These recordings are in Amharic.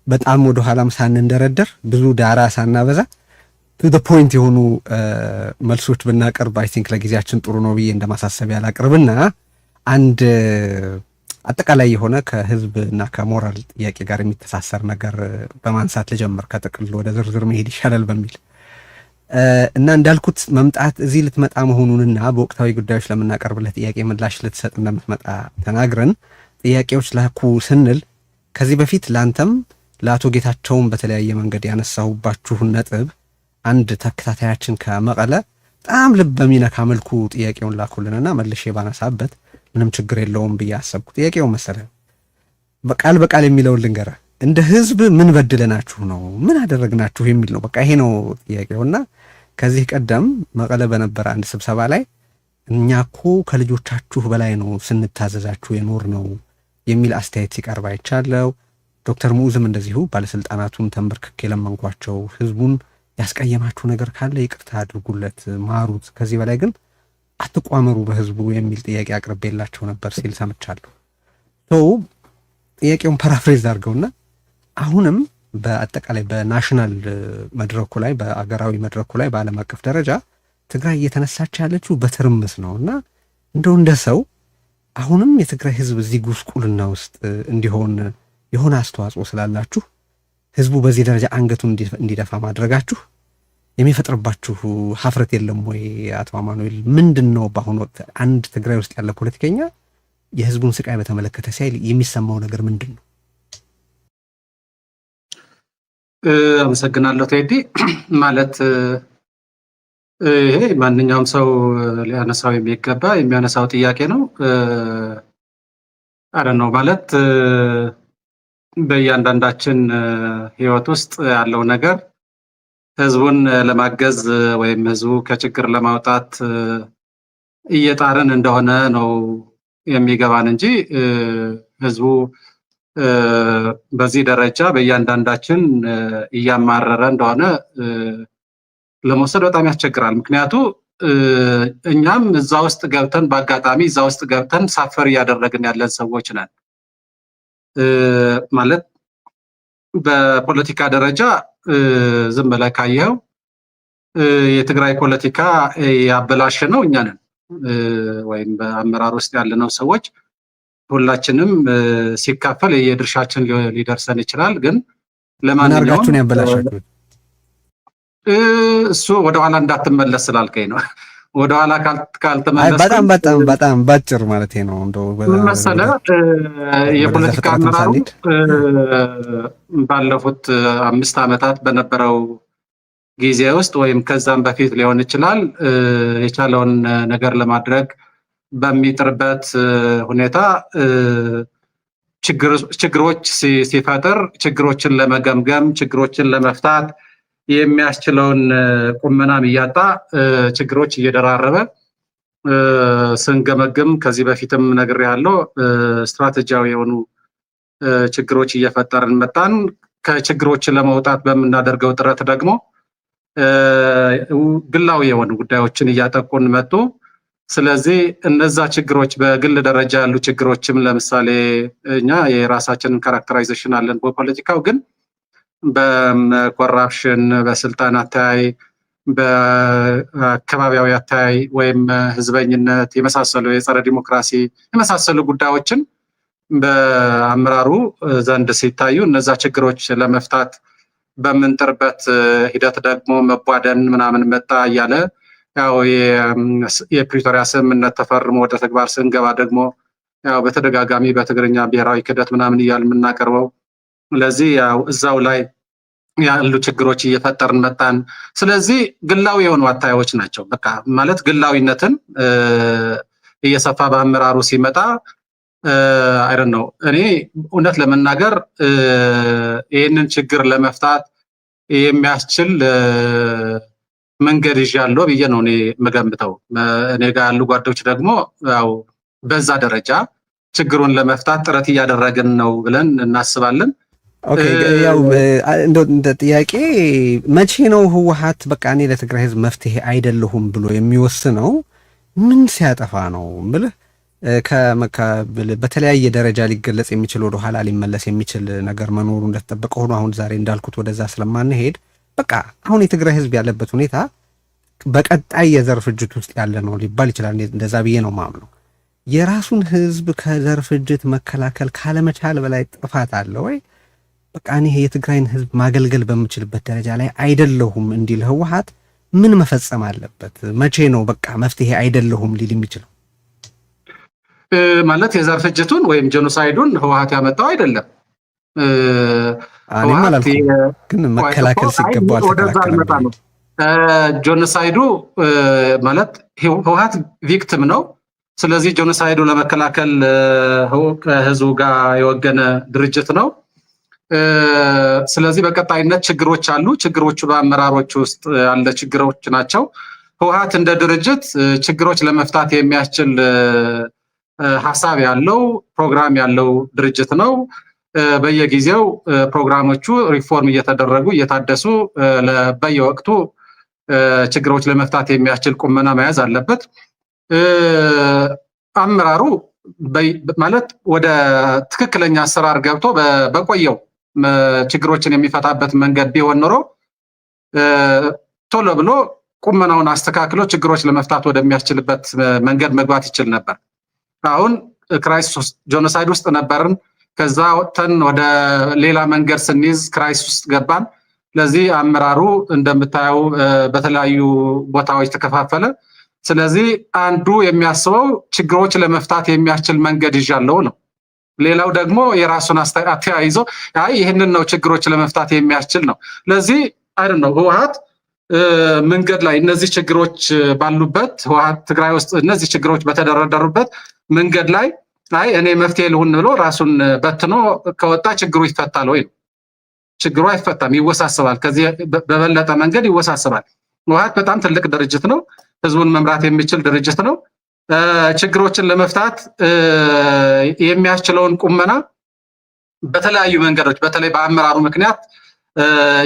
በጣም ወደ ኋላም ሳንንደረደር ብዙ ዳራ ሳናበዛ ቱ ዘ ፖይንት የሆኑ መልሶች ብናቀርብ አይ ቲንክ ለጊዜያችን ጥሩ ነው ብዬ እንደማሳሰቢያ ላቅርብና አንድ አጠቃላይ የሆነ ከህዝብ እና ከሞራል ጥያቄ ጋር የሚተሳሰር ነገር በማንሳት ልጀምር ከጥቅል ወደ ዝርዝር መሄድ ይሻላል በሚል እና እንዳልኩት መምጣት እዚህ ልትመጣ መሆኑንና በወቅታዊ ጉዳዮች ለምናቀርብለት ጥያቄ ምላሽ ልትሰጥ እንደምትመጣ ተናግረን ጥያቄዎች ላኩ ስንል ከዚህ በፊት ላንተም ለአቶ ጌታቸውም በተለያየ መንገድ ያነሳሁባችሁን ነጥብ አንድ ተከታታያችን ከመቀለ በጣም ልብ በሚነካ መልኩ ጥያቄውን ላኩልንና መልሼ ባነሳበት ምንም ችግር የለውም ብዬ አሰብኩ። ጥያቄው መሰለህ በቃል የሚለውን ልንገርህ። እንደ ህዝብ ምን በድለናችሁ ነው? ምን አደረግናችሁ? የሚል ነው። በቃ ይሄ ነው ጥያቄውና ከዚህ ቀደም መቀለ በነበረ አንድ ስብሰባ ላይ እኛ እኮ ከልጆቻችሁ በላይ ነው ስንታዘዛችሁ የኖር ነው የሚል አስተያየት ሲቀርብ አይቻለው። ዶክተር ሙኡዝም እንደዚሁ ባለስልጣናቱን ተንበርክኬ ለመንኳቸው፣ ህዝቡን ያስቀየማችሁ ነገር ካለ ይቅርታ አድርጉለት፣ ማሩት፣ ከዚህ በላይ ግን አትቋመሩ በህዝቡ የሚል ጥያቄ አቅርቤላቸው ነበር ሲል ሰምቻለሁ። ጥያቄውን ፓራፍሬዝ አድርገውና አሁንም በአጠቃላይ በናሽናል መድረኩ ላይ በአገራዊ መድረኩ ላይ በዓለም አቀፍ ደረጃ ትግራይ እየተነሳች ያለችው በትርምስ ነውና እንደው እንደ ሰው አሁንም የትግራይ ህዝብ እዚህ ጉስቁልና ውስጥ እንዲሆን የሆነ አስተዋጽኦ ስላላችሁ ህዝቡ በዚህ ደረጃ አንገቱን እንዲደፋ ማድረጋችሁ የሚፈጥርባችሁ ሀፍረት የለም ወይ? አቶ አማኑኤል ምንድነው በአሁኑ ወቅት አንድ ትግራይ ውስጥ ያለ ፖለቲከኛ የህዝቡን ስቃይ በተመለከተ ሲያይ የሚሰማው ነገር ምንድነው? አመሰግናለሁ ቴዲ። ማለት ይሄ ማንኛውም ሰው ሊያነሳው የሚገባ የሚያነሳው ጥያቄ ነው። ነው ማለት በእያንዳንዳችን ህይወት ውስጥ ያለው ነገር ህዝቡን ለማገዝ ወይም ህዝቡ ከችግር ለማውጣት እየጣርን እንደሆነ ነው የሚገባን እንጂ ህዝቡ በዚህ ደረጃ በእያንዳንዳችን እያማረረ እንደሆነ ለመውሰድ በጣም ያስቸግራል። ምክንያቱ እኛም እዛ ውስጥ ገብተን በአጋጣሚ እዛ ውስጥ ገብተን ሳፈር እያደረግን ያለን ሰዎች ነን። ማለት በፖለቲካ ደረጃ ዝም ብለህ ካየኸው የትግራይ ፖለቲካ ያበላሸ ነው እኛ ነን፣ ወይም በአመራር ውስጥ ያለነው ሰዎች ሁላችንም ሲካፈል የድርሻችን ሊደርሰን ይችላል። ግን ለማንኛውም ያበላሻችሁ እሱ ወደኋላ እንዳትመለስ ስላልከኝ ነው። ወደኋላ ካልተመለስ በጣም ባጭር ማለት ነው። እንደው መሰለህ የፖለቲካ አመራሩ ባለፉት 5 ዓመታት በነበረው ጊዜ ውስጥ ወይም ከዛም በፊት ሊሆን ይችላል የቻለውን ነገር ለማድረግ በሚጥርበት ሁኔታ ችግሮች ሲፈጠር ችግሮችን ለመገምገም ችግሮችን ለመፍታት የሚያስችለውን ቁመናም እያጣ ችግሮች እየደራረበ ስንገመግም ከዚህ በፊትም ነግሬያለሁ፣ ስትራቴጂያዊ የሆኑ ችግሮች እየፈጠርን መጣን። ከችግሮች ለመውጣት በምናደርገው ጥረት ደግሞ ግላዊ የሆኑ ጉዳዮችን እያጠቁን መጡ። ስለዚህ እነዛ ችግሮች በግል ደረጃ ያሉ ችግሮችም ለምሳሌ እኛ የራሳችንን ካራክተራይዜሽን አለን በፖለቲካው፣ ግን በኮራፕሽን በስልጣን አተያይ በአካባቢያዊ አተያይ ወይም ህዝበኝነት የመሳሰሉ የጸረ ዲሞክራሲ የመሳሰሉ ጉዳዮችን በአመራሩ ዘንድ ሲታዩ እነዛ ችግሮች ለመፍታት በምንጥርበት ሂደት ደግሞ መቧደን ምናምን መጣ እያለ ያው የፕሪቶሪያ ስምምነት ተፈርሞ ወደ ተግባር ስንገባ ደግሞ ያው በተደጋጋሚ በትግርኛ ብሔራዊ ክህደት ምናምን እያልን የምናቀርበው ለዚህ ያው እዛው ላይ ያሉ ችግሮች እየፈጠርን መጣን። ስለዚህ ግላዊ የሆኑ አታዮች ናቸው። በቃ ማለት ግላዊነትን እየሰፋ በአመራሩ ሲመጣ አይደል ነው። እኔ እውነት ለመናገር ይህንን ችግር ለመፍታት የሚያስችል መንገድ ይዣለሁ ብዬ ነው እኔ የምገምተው። እኔ ጋር ያሉ ጓዶች ደግሞ ያው በዛ ደረጃ ችግሩን ለመፍታት ጥረት እያደረግን ነው ብለን እናስባለን። ኦኬ ያው እንደ ጥያቄ መቼ ነው ህወሓት በቃ እኔ ለትግራይ ህዝብ መፍትሄ አይደለሁም ብሎ የሚወስነው? ምን ሲያጠፋ ነው ብለህ በተለያየ ደረጃ ሊገለጽ የሚችል ወደ ኋላ ሊመለስ የሚችል ነገር መኖሩ እንደተጠበቀ ሆኖ አሁን ዛሬ እንዳልኩት ወደዛ ስለማንሄድ በቃ አሁን የትግራይ ህዝብ ያለበት ሁኔታ በቀጣይ የዘር ፍጅት ውስጥ ያለ ነው ሊባል ይችላል። እንደዛ ብዬ ነው ማምነው። የራሱን ህዝብ ከዘር ፍጅት መከላከል ካለመቻል በላይ ጥፋት አለ ወይ? በቃ እኔ የትግራይን ህዝብ ማገልገል በምችልበት ደረጃ ላይ አይደለሁም እንዲል ህወሓት ምን መፈጸም አለበት? መቼ ነው በቃ መፍትሄ አይደለሁም ሊል የሚችለው? ማለት የዘር ፍጅቱን ወይም ጄኖሳይዱን ህወሓት ያመጣው አይደለም። እኔም አላልኩም፣ ግን መከላከል ሲገባው አልተከላከለም። ጄኖሳይዱ ማለት ህወሓት ቪክቲም ነው። ስለዚህ ጄኖሳይዱ ለመከላከል ከህዝቡ ጋር የወገነ ድርጅት ነው። ስለዚህ በቀጣይነት ችግሮች አሉ። ችግሮቹ በአመራሮች ውስጥ ያለ ችግሮች ናቸው። ህወሓት እንደ ድርጅት ችግሮች ለመፍታት የሚያስችል ሀሳብ ያለው ፕሮግራም ያለው ድርጅት ነው። በየጊዜው ፕሮግራሞቹ ሪፎርም እየተደረጉ እየታደሱ በየወቅቱ ችግሮች ለመፍታት የሚያስችል ቁመና መያዝ አለበት። አመራሩ ማለት ወደ ትክክለኛ አሰራር ገብቶ በቆየው ችግሮችን የሚፈታበት መንገድ ቢሆን ኖሮ ቶሎ ብሎ ቁመናውን አስተካክሎ ችግሮች ለመፍታት ወደሚያስችልበት መንገድ መግባት ይችል ነበር። አሁን ክራይሲስ ጄኖሳይድ ውስጥ ነበርን። ከዛ ወጥተን ወደ ሌላ መንገድ ስንይዝ ክራይሲስ ውስጥ ገባን። ለዚህ አመራሩ እንደምታየው በተለያዩ ቦታዎች ተከፋፈለ። ስለዚህ አንዱ የሚያስበው ችግሮች ለመፍታት የሚያስችል መንገድ ይዣለው ነው። ሌላው ደግሞ የራሱን አተያይዞ ይህንን ነው ችግሮች ለመፍታት የሚያስችል ነው። ለዚህ አይደል ነው ህወሓት መንገድ ላይ እነዚህ ችግሮች ባሉበት ህወሓት ትግራይ ውስጥ እነዚህ ችግሮች በተደረደሩበት መንገድ ላይ እኔ መፍትሄ ልሁን ብሎ ራሱን በትኖ ከወጣ ችግሩ ይፈታል ወይ? ችግሩ አይፈታም፣ ይወሳሰባል። ከዚህ በበለጠ መንገድ ይወሳሰባል። ህወሓት በጣም ትልቅ ድርጅት ነው። ህዝቡን መምራት የሚችል ድርጅት ነው። ችግሮችን ለመፍታት የሚያስችለውን ቁመና በተለያዩ መንገዶች በተለይ በአመራሩ ምክንያት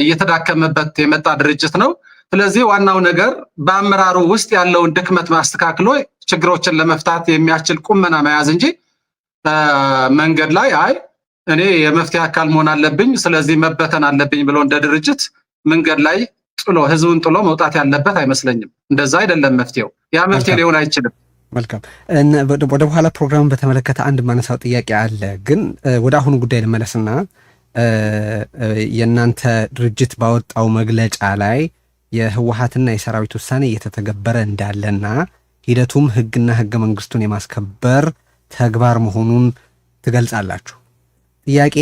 እየተዳከመበት የመጣ ድርጅት ነው። ስለዚህ ዋናው ነገር በአመራሩ ውስጥ ያለውን ድክመት ማስተካከሎ ችግሮችን ለመፍታት የሚያስችል ቁመና መያዝ እንጂ መንገድ ላይ እኔ የመፍትሄ አካል መሆን አለብኝ ስለዚህ መበተን አለብኝ ብሎ እንደ ድርጅት መንገድ ላይ ጥሎ ህዝቡን ጥሎ መውጣት ያለበት አይመስለኝም። እንደዛ አይደለም መፍትሄው። ያ መፍትሄ ሊሆን አይችልም። መልካም። ወደ በኋላ ፕሮግራሙን በተመለከተ አንድ ማነሳው ጥያቄ አለ። ግን ወደ አሁኑ ጉዳይ ልመለስና የእናንተ ድርጅት ባወጣው መግለጫ ላይ የህወሓትና የሰራዊት ውሳኔ እየተተገበረ እንዳለና ሂደቱም ህግና ህገ መንግስቱን የማስከበር ተግባር መሆኑን ትገልጻላችሁ። ጥያቄ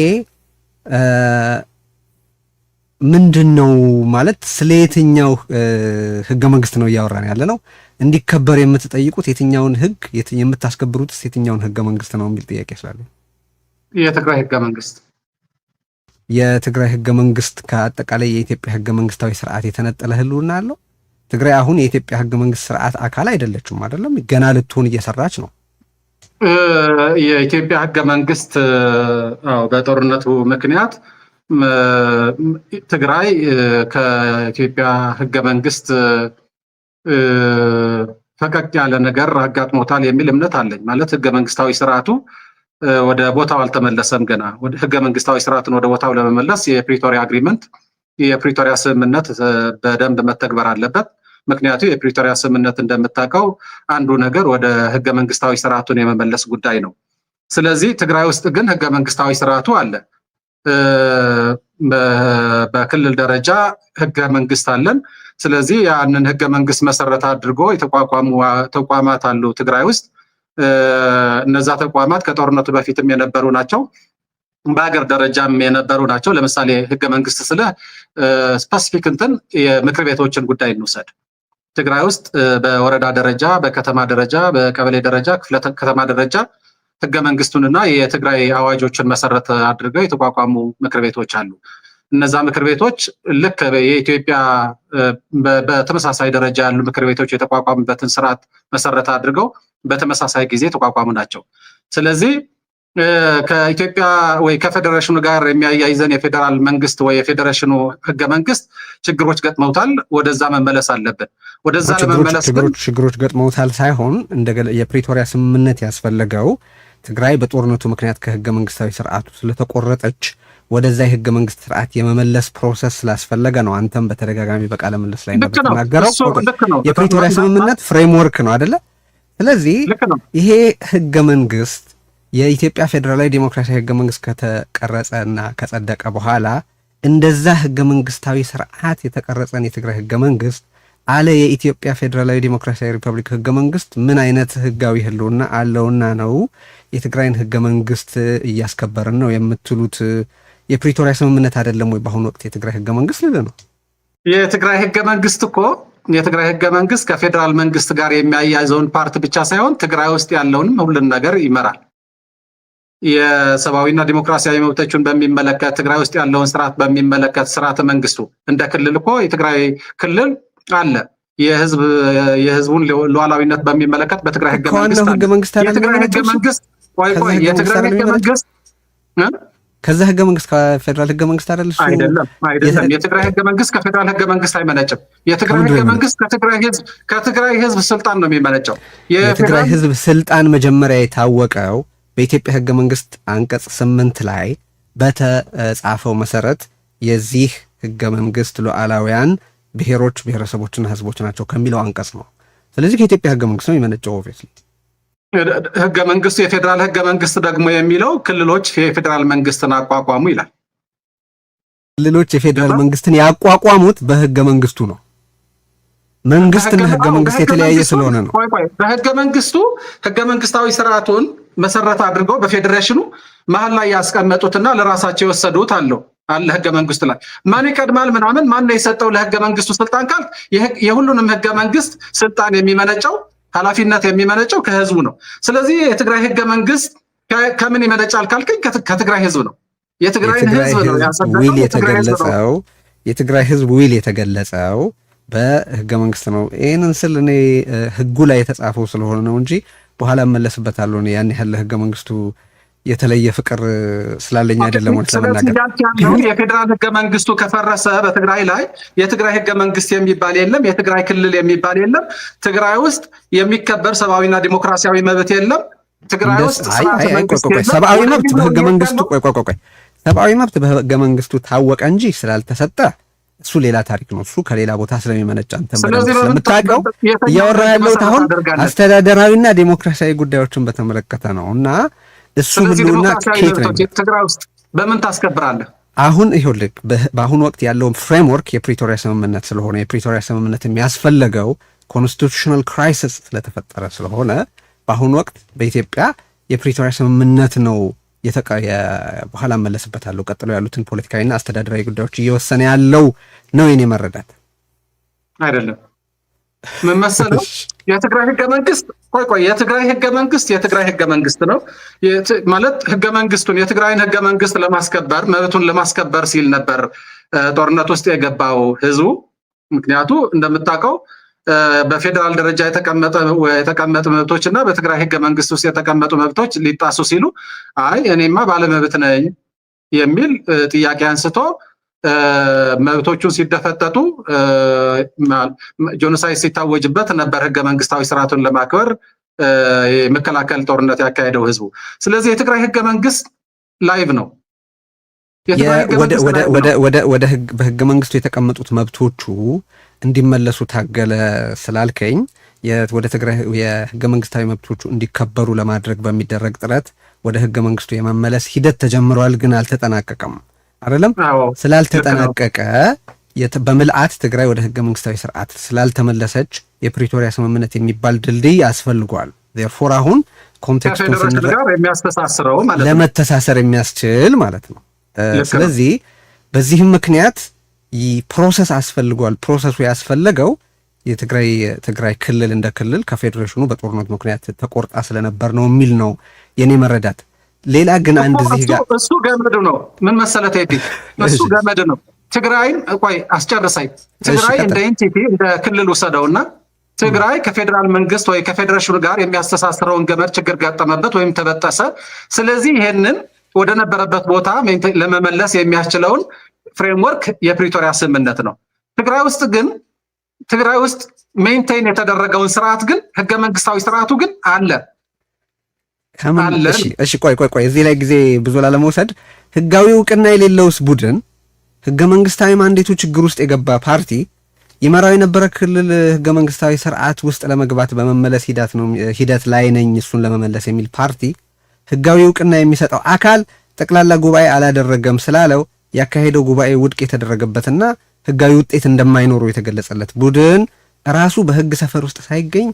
ምንድን ነው ማለት ስለ የትኛው ህገ መንግስት ነው እያወራን ያለ ነው? እንዲከበር የምትጠይቁት የትኛውን ህግ የምታስከብሩትስ የትኛውን ህገ መንግስት ነው የሚል ጥያቄ ስላለ የትግራይ ህገ መንግስት የትግራይ ህገ መንግስት ከአጠቃላይ የኢትዮጵያ ህገ መንግስታዊ ስርዓት የተነጠለ ህልውና አለው። ትግራይ አሁን የኢትዮጵያ ህገ መንግስት ስርዓት አካል አይደለችም አይደለም፣ ገና ልትሆን እየሰራች ነው። የኢትዮጵያ ህገ መንግስት በጦርነቱ ምክንያት ትግራይ ከኢትዮጵያ ህገ መንግስት ፈቀቅ ያለ ነገር አጋጥሞታል የሚል እምነት አለኝ። ማለት ህገ መንግስታዊ ስርዓቱ ወደ ቦታው አልተመለሰም። ገና ህገ መንግስታዊ ስርዓትን ወደ ቦታው ለመመለስ የፕሪቶሪያ አግሪመንት የፕሪቶሪያ ስምምነት በደንብ መተግበር አለበት። ምክንያቱ የፕሪቶሪያ ስምምነት እንደምታውቀው አንዱ ነገር ወደ ህገ መንግስታዊ ስርዓቱን የመመለስ ጉዳይ ነው። ስለዚህ ትግራይ ውስጥ ግን ህገ መንግስታዊ ስርዓቱ አለ። በክልል ደረጃ ህገ መንግስት አለን። ስለዚህ ያንን ህገ መንግስት መሰረት አድርጎ የተቋቋሙ ተቋማት አሉ ትግራይ ውስጥ። እነዛ ተቋማት ከጦርነቱ በፊትም የነበሩ ናቸው፣ በሀገር ደረጃም የነበሩ ናቸው። ለምሳሌ ህገ መንግስት ስለ ስፔሲፊክ የምክር ቤቶችን ጉዳይ እንውሰድ። ትግራይ ውስጥ በወረዳ ደረጃ፣ በከተማ ደረጃ፣ በቀበሌ ደረጃ፣ ክፍለ ከተማ ደረጃ ህገ መንግስቱንና የትግራይ አዋጆችን መሰረት አድርገው የተቋቋሙ ምክር ቤቶች አሉ። እነዛ ምክር ቤቶች ልክ የኢትዮጵያ በተመሳሳይ ደረጃ ያሉ ምክር ቤቶች የተቋቋሙበትን ስርዓት መሰረት አድርገው በተመሳሳይ ጊዜ የተቋቋሙ ናቸው። ስለዚህ ከኢትዮጵያ ወይ ከፌዴሬሽኑ ጋር የሚያያይዘን የፌዴራል መንግስት ወይ የፌዴሬሽኑ ህገ መንግስት ችግሮች ገጥመውታል። ወደዛ መመለስ አለብን። ወደዛ ለመመለስ ችግሮች ገጥመውታል ሳይሆን የፕሪቶሪያ ስምምነት ያስፈለገው ትግራይ በጦርነቱ ምክንያት ከህገ መንግስታዊ ስርዓቱ ስለተቆረጠች ወደዛ የህገ መንግስት ስርዓት የመመለስ ፕሮሰስ ስላስፈለገ ነው። አንተም በተደጋጋሚ በቃለ ምልልስ ላይ እንደተናገረው የፕሪቶሪያ ስምምነት ፍሬምወርክ ነው አይደለ? ስለዚህ ይሄ ህገ መንግስት የኢትዮጵያ ፌዴራላዊ ዴሞክራሲያዊ ህገ መንግስት ከተቀረጸ እና ከጸደቀ በኋላ እንደዛ ህገ መንግስታዊ ስርዓት የተቀረጸን የትግራይ ህገ መንግስት አለ የኢትዮጵያ ፌዴራላዊ ዴሞክራሲያዊ ሪፐብሊክ ህገ መንግስት ምን አይነት ህጋዊ ህልውና አለውና ነው የትግራይን ህገ መንግስት እያስከበርን ነው የምትሉት? የፕሪቶሪያ ስምምነት አይደለም ወይ በአሁኑ ወቅት የትግራይ ህገ መንግስት ልል ነው? የትግራይ ህገ መንግስት እኮ የትግራይ ህገ መንግስት ከፌዴራል መንግስት ጋር የሚያያይዘውን ፓርት ብቻ ሳይሆን ትግራይ ውስጥ ያለውንም ሁሉን ነገር ይመራል። የሰብአዊና ዲሞክራሲያዊ መብቶችን በሚመለከት ትግራይ ውስጥ ያለውን ስርዓት በሚመለከት ስርዓተ መንግስቱ እንደ ክልል እኮ የትግራይ ክልል አለ። የህዝቡን ሉዓላዊነት በሚመለከት በትግራይ ህገ መንግስት የትግራይ ህገ መንግስት የትግራይ ህገ መንግስት ከዛ ህገ መንግስት ከፌዴራል ህገ መንግስት አይደለም። የትግራይ ህገ መንግስት ከፌዴራል ህገ መንግስት አይመነጭም። የትግራይ ህገ መንግስት ከትግራይ ህዝብ ስልጣን ነው የሚመነጨው። የትግራይ ህዝብ ስልጣን መጀመሪያ የታወቀው በኢትዮጵያ ህገ መንግስት አንቀጽ 8 ላይ በተጻፈው መሰረት የዚህ ህገ መንግስት ሉዓላውያን ብሔሮች ብሔረሰቦችና ህዝቦች ናቸው ከሚለው አንቀጽ ነው። ስለዚህ ከኢትዮጵያ ህገ መንግስት ነው የሚመነጨው። ኦብቪየስሊ ህገ መንግስቱ የፌዴራል ህገ መንግስት ደግሞ የሚለው ክልሎች የፌዴራል መንግስትን አቋቋሙ ይላል። ክልሎች የፌዴራል መንግስትን ያቋቋሙት በህገ መንግስቱ ነው። መንግስትና ህገ መንግስት የተለያየ ስለሆነ ነው። በህገ መንግስቱ ህገ መንግስታዊ ስርዓቱን መሰረት አድርገው በፌዴሬሽኑ መሀል ላይ ያስቀመጡትና ለራሳቸው የወሰዱት አለ ህገ መንግስቱ ላይ ማን ይቀድማል ምናምን ማን ነው የሰጠው ለህገ መንግስቱ ስልጣን ካል የሁሉንም ህገ መንግስት ስልጣን የሚመነጨው ኃላፊነት የሚመነጨው ከህዝቡ ነው። ስለዚህ የትግራይ ህገ መንግስት ከምን ይመነጫል ካልከኝ ከትግራይ ህዝብ ነው። የትግራይ ህዝብ ነው ያሰደደው። የትግራይ ህዝብ ዊል የተገለጸው በህገ መንግስት ነው። ይህንን ስል እኔ ህጉ ላይ የተጻፈው ስለሆነ ነው እንጂ በኋላ እመለስበታለሁ። ያን ያህል ህገ መንግስቱ የተለየ ፍቅር ስላለኝ አይደለም። ወንስ ለመናገር የፌዴራል ህገ መንግስቱ ከፈረሰ በትግራይ ላይ የትግራይ ህገ መንግስት የሚባል የለም፣ የትግራይ ክልል የሚባል የለም፣ ትግራይ ውስጥ የሚከበር ሰብአዊና ዲሞክራሲያዊ መብት የለም። ትግራይ ውስጥ ሰብአዊ መብት በህገ መንግስቱ ሰብአዊ መብት በህገ መንግስቱ ታወቀ እንጂ ስላልተሰጠ እሱ ሌላ ታሪክ ነው። እሱ ከሌላ ቦታ ስለሚመነጭ አንተም ስለምታውቀው እያወራ ያለሁት አሁን አስተዳደራዊና ዲሞክራሲያዊ ጉዳዮችን በተመለከተ ነው። እና እሱ ሁሉና ኬት ነው ትግራይ ውስጥ በምን ታስከብራለህ? አሁን ይኸውልህ በአሁኑ ወቅት ያለውን ፍሬምወርክ የፕሪቶሪያ ስምምነት ስለሆነ የፕሪቶሪያ ስምምነት የሚያስፈልገው ኮንስቲቱሽናል ክራይሲስ ስለተፈጠረ ስለሆነ በአሁኑ ወቅት በኢትዮጵያ የፕሪቶሪያ ስምምነት ነው በኋላ መለስበታለሁ። ቀጥሎ ያሉትን ፖለቲካዊና አስተዳደራዊ ጉዳዮች እየወሰነ ያለው ነው የኔ መረዳት አይደለም። ምን መሰለው የትግራይ ህገ መንግስት የትግራይ ህገ መንግስት ነው ማለት ህገ መንግስቱን የትግራይን ህገ መንግስት ለማስከበር መብቱን ለማስከበር ሲል ነበር ጦርነት ውስጥ የገባው ህዝቡ። ምክንያቱ እንደምታውቀው በፌዴራል ደረጃ የተቀመጡ መብቶች እና በትግራይ ህገ መንግስት ውስጥ የተቀመጡ መብቶች ሊጣሱ ሲሉ አይ እኔማ ባለመብት ነኝ የሚል ጥያቄ አንስቶ መብቶቹን ሲደፈጠጡ ጆኖሳይድ ሲታወጅበት ነበር ህገ መንግስታዊ ስርዓቱን ለማክበር የመከላከል ጦርነት ያካሄደው ህዝቡ። ስለዚህ የትግራይ ህገ መንግስት ላይቭ ነው። በህገ መንግስቱ የተቀመጡት መብቶቹ እንዲመለሱ ታገለ ስላልከኝ ወደ ትግራይ የህገ መንግስታዊ መብቶቹ እንዲከበሩ ለማድረግ በሚደረግ ጥረት ወደ ህገ መንግስቱ የመመለስ ሂደት ተጀምሯል፣ ግን አልተጠናቀቀም አይደለም። ስላልተጠናቀቀ በምልአት ትግራይ ወደ ህገ መንግስታዊ ስርዓት ስላልተመለሰች የፕሪቶሪያ ስምምነት የሚባል ድልድይ አስፈልጓል። ዜርፎር አሁን ኮንቴክስቱን የሚያስተሳስረው ማለት ነው ለመተሳሰር የሚያስችል ማለት ነው። ስለዚህ በዚህም ምክንያት ፕሮሰስ አስፈልጓል። ፕሮሰሱ ያስፈለገው የትግራይ ክልል እንደ ክልል ከፌዴሬሽኑ በጦርነት ምክንያት ተቆርጣ ስለነበር ነው የሚል ነው የኔ መረዳት። ሌላ ግን አንድ እዚህ ጋር እሱ ገመድ ነው። ምን መሰለህ ቴዲ፣ እሱ ገመድ ነው። ትግራይን አስጨርሰኝ። ትግራይ እንደ ኢንቲቲ እንደ ክልል ውሰደውና ትግራይ ከፌደራል መንግስት ወይ ከፌደሬሽኑ ጋር የሚያስተሳስረውን ገመድ ችግር ገጠመበት ወይም ተበጠሰ። ስለዚህ ይሄንን ወደ ነበረበት ቦታ ለመመለስ የሚያስችለውን ፍሬምወርክ የፕሪቶሪያ ስምምነት ነው። ትግራይ ውስጥ ሜንቴን የተደረገውን ስርዓት ግን ህገ መንግስታዊ ስርዓቱ ግን አለ። እሺ ቆይ እዚህ ላይ ጊዜ ብዙ ላለመውሰድ ህጋዊ እውቅና የሌለውስ ቡድን ህገ መንግስታዊ ማንዴቱ ችግር ውስጥ የገባ ፓርቲ ይመራው የነበረ ክልል ህገ መንግስታዊ ስርዓት ውስጥ ለመግባት በመመለስ ሂደት ላይ ነኝ እሱን ለመመለስ የሚል ፓርቲ ህጋዊ እውቅና የሚሰጠው አካል ጠቅላላ ጉባኤ አላደረገም ስላለው ያካሄደው ጉባኤ ውድቅ የተደረገበትና ህጋዊ ውጤት እንደማይኖሩ የተገለጸለት ቡድን ራሱ በህግ ሰፈር ውስጥ ሳይገኝ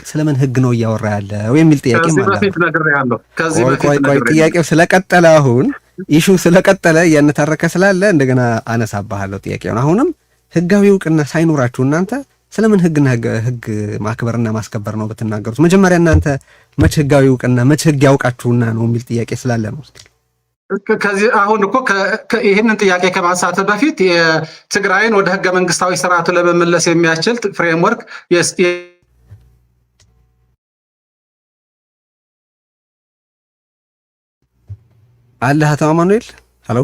ስለምን ህግ ነው እያወራ ያለው የሚል ጥያቄ ማለት ነው። ቆይ ጥያቄው ስለቀጠለ አሁን ኢሹ ስለቀጠለ እያነታረከ ስላለ እንደገና አነሳባለሁ ጥያቄውን። አሁንም ህጋዊ እውቅና ሳይኖራችሁ እናንተ ስለምን ህግና ህግ ማክበርና ማስከበር ነው ብትናገሩት? መጀመሪያ እናንተ መች ህጋዊ እውቅና መች ህግ ያውቃችሁና ነው የሚል ጥያቄ ስላለ ነው። ከዚህ አሁን እኮ ይህንን ጥያቄ ከማንሳት በፊት የትግራይን ወደ ህገ መንግስታዊ ስርዓቱ ለመመለስ የሚያስችል ፍሬምወርክ አለ። አቶ አማኑኤል ሄሎ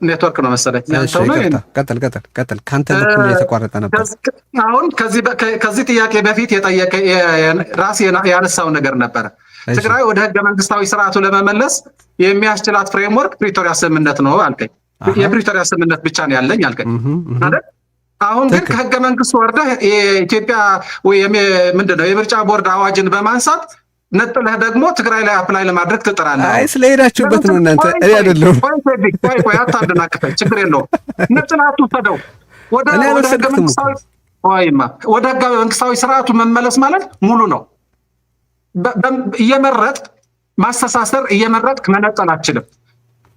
ኔትወርክ ነው መሰለኝ። ቀጥል። ካንተ በኩል የተቋረጠ ነበር። አሁን ከዚህ ጥያቄ በፊት የጠየቀ ራስ ያነሳው ነገር ነበረ። ትግራይ ወደ ህገ መንግስታዊ ስርዓቱ ለመመለስ የሚያስችላት ፍሬምወርክ ፕሪቶሪያ ስምምነት ነው አልከኝ። የፕሪቶሪያ ስምምነት ብቻ ነው ያለኝ አልከኝ አይደል? አሁን ግን ከህገ መንግስቱ ወርደህ የኢትዮጵያ ወይ ምንድነው የምርጫ ቦርድ አዋጅን በማንሳት ነጥለህ ደግሞ ትግራይ ላይ አፕላይ ለማድረግ ትጥራለህ። አይ ስለሄዳችሁበት ነው እናንተ። እኔ አይደለሁም። ቆይ አታደናቅፈኝ፣ ችግር የለውም። ነጥለህ አትውሰደው። ወደ ህገ መንግስታዊ ስርዓቱ መመለስ ማለት ሙሉ ነው። እየመረጥክ ማስተሳሰር እየመረጥክ መነጠል አትችልም።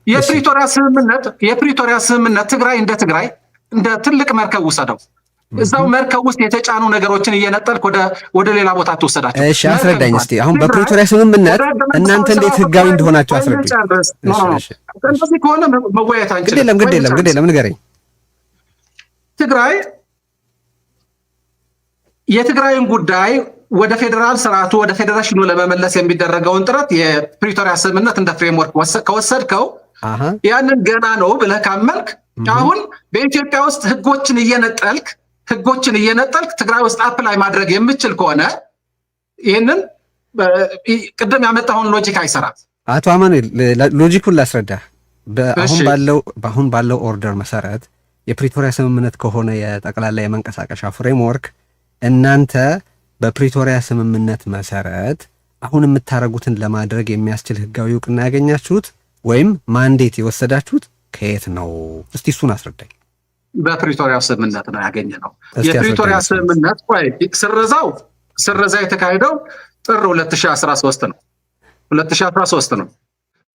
የፕሪቶሪያ ስምምነት ትግራይ እንደ ትልቅ መርከብ ውሰደው። እዛው መርከብ ውስጥ የተጫኑ ነገሮችን እየነጠልክ ወደ ሌላ ቦታ ትወሰዳቸው። እሺ አስረዳኝ እስቲ። አሁን በፕሪቶሪያ ስምምነት እናንተ እንዴት ህጋዊ እንደሆናችሁ አስረዳኝ። እንደዚህ ከሆነ መወያየት አንችልም። ግድ የለም ንገረኝ። የትግራይን ጉዳይ ወደ ፌዴራል ስርዓቱ ወደ ፌዴሬሽኑ ለመመለስ የሚደረገውን ጥረት የፕሪቶሪያ ስምምነት እንደ ፍሬምወርክ ከወሰድከው ያንን ገና ነው ብለህ ካመልክ አሁን በኢትዮጵያ ውስጥ ህጎችን እየነጠልክ ትግራይ ውስጥ አፕላይ ማድረግ የምችል ከሆነ ይህንን ቅድም ያመጣውን ሎጂክ አይሰራም። አቶ አማኑኤል ሎጂኩን ላስረዳ። በአሁን ባለው ኦርደር መሰረት የፕሪቶሪያ ስምምነት ከሆነ የጠቅላላ የመንቀሳቀሻ ፍሬምወርክ እናንተ በፕሪቶሪያ ስምምነት መሰረት አሁን የምታደርጉትን ለማድረግ የሚያስችል ህጋዊ እውቅና ያገኛችሁት ወይም ማንዴት የወሰዳችሁት ከየት ነው? እስቲ እሱን አስረዳኝ። በፕሪቶሪያ ስምምነት ነው ያገኘነው። የፕሪቶሪያ ስምምነት ስረዛ የተካሄደው ጥር 2013 ነው።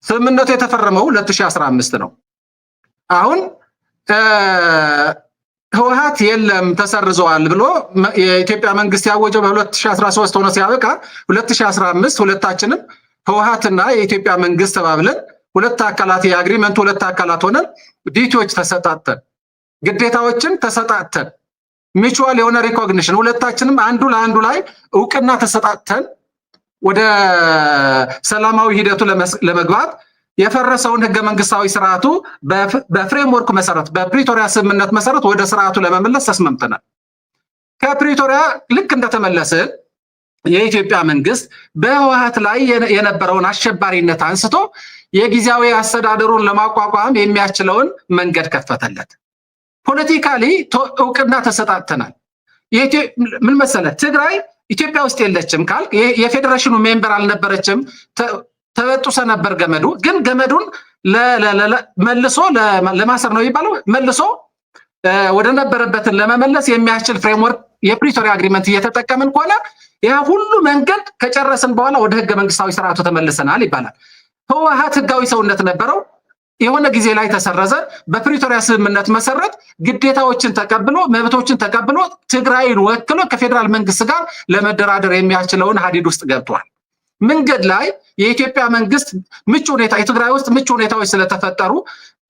ስምምነቱ የተፈረመው 2015 ነው። አሁን ህወሓት የለም ተሰርዘዋል ብሎ የኢትዮጵያ መንግስት ያወጀው በ2013 ሆኖ ሲያበቃ 2015 ሁለታችንም ህወሓትና የኢትዮጵያ መንግስት ተባብለን ሁለት አካላት የአግሪመንት ሁለት አካላት ሆነን ዲቲዎች ተሰጣተን ግዴታዎችን ተሰጣተን ሚቹዋል የሆነ ሪኮግኒሽን ሁለታችንም አንዱ ለአንዱ ላይ እውቅና ተሰጣተን ወደ ሰላማዊ ሂደቱ ለመግባት የፈረሰውን ህገ መንግስታዊ ስርዓቱ በፍሬምወርክ መሰረት በፕሪቶሪያ ስምምነት መሰረት ወደ ስርዓቱ ለመመለስ ተስማምተናል። ከፕሪቶሪያ ልክ እንደተመለስን የኢትዮጵያ መንግስት በህወሓት ላይ የነበረውን አሸባሪነት አንስቶ የጊዜያዊ አስተዳደሩን ለማቋቋም የሚያስችለውን መንገድ ከፈተለት። ፖለቲካሊ እውቅና ተሰጣተናል። ምን መሰለህ፣ ትግራይ ኢትዮጵያ ውስጥ የለችም ካልክ የፌዴሬሽኑ ሜምበር አልነበረችም፣ ተበጥሶ ነበር ገመዱ። ግን ገመዱን መልሶ ለማሰር ነው የሚባለው፣ መልሶ ወደ ነበረበትን ለመመለስ የሚያስችል ፍሬምወርክ የፕሪቶሪያ አግሪመንት እየተጠቀምን ከሆነ ያ ሁሉ መንገድ ከጨረስን በኋላ ወደ ህገ መንግስታዊ ስርዓቱ ተመልሰናል ይባላል። ህወሓት ህጋዊ ሰውነት ነበረው፣ የሆነ ጊዜ ላይ ተሰረዘ። በፕሪቶሪያ ስምምነት መሰረት ግዴታዎችን ተቀብሎ መብቶችን ተቀብሎ ትግራይን ወክሎ ከፌዴራል መንግስት ጋር ለመደራደር የሚያስችለውን ሀዲድ ውስጥ ገብቷል። መንገድ ላይ የኢትዮጵያ መንግስት የትግራይ ውስጥ ምቹ ሁኔታዎች ስለተፈጠሩ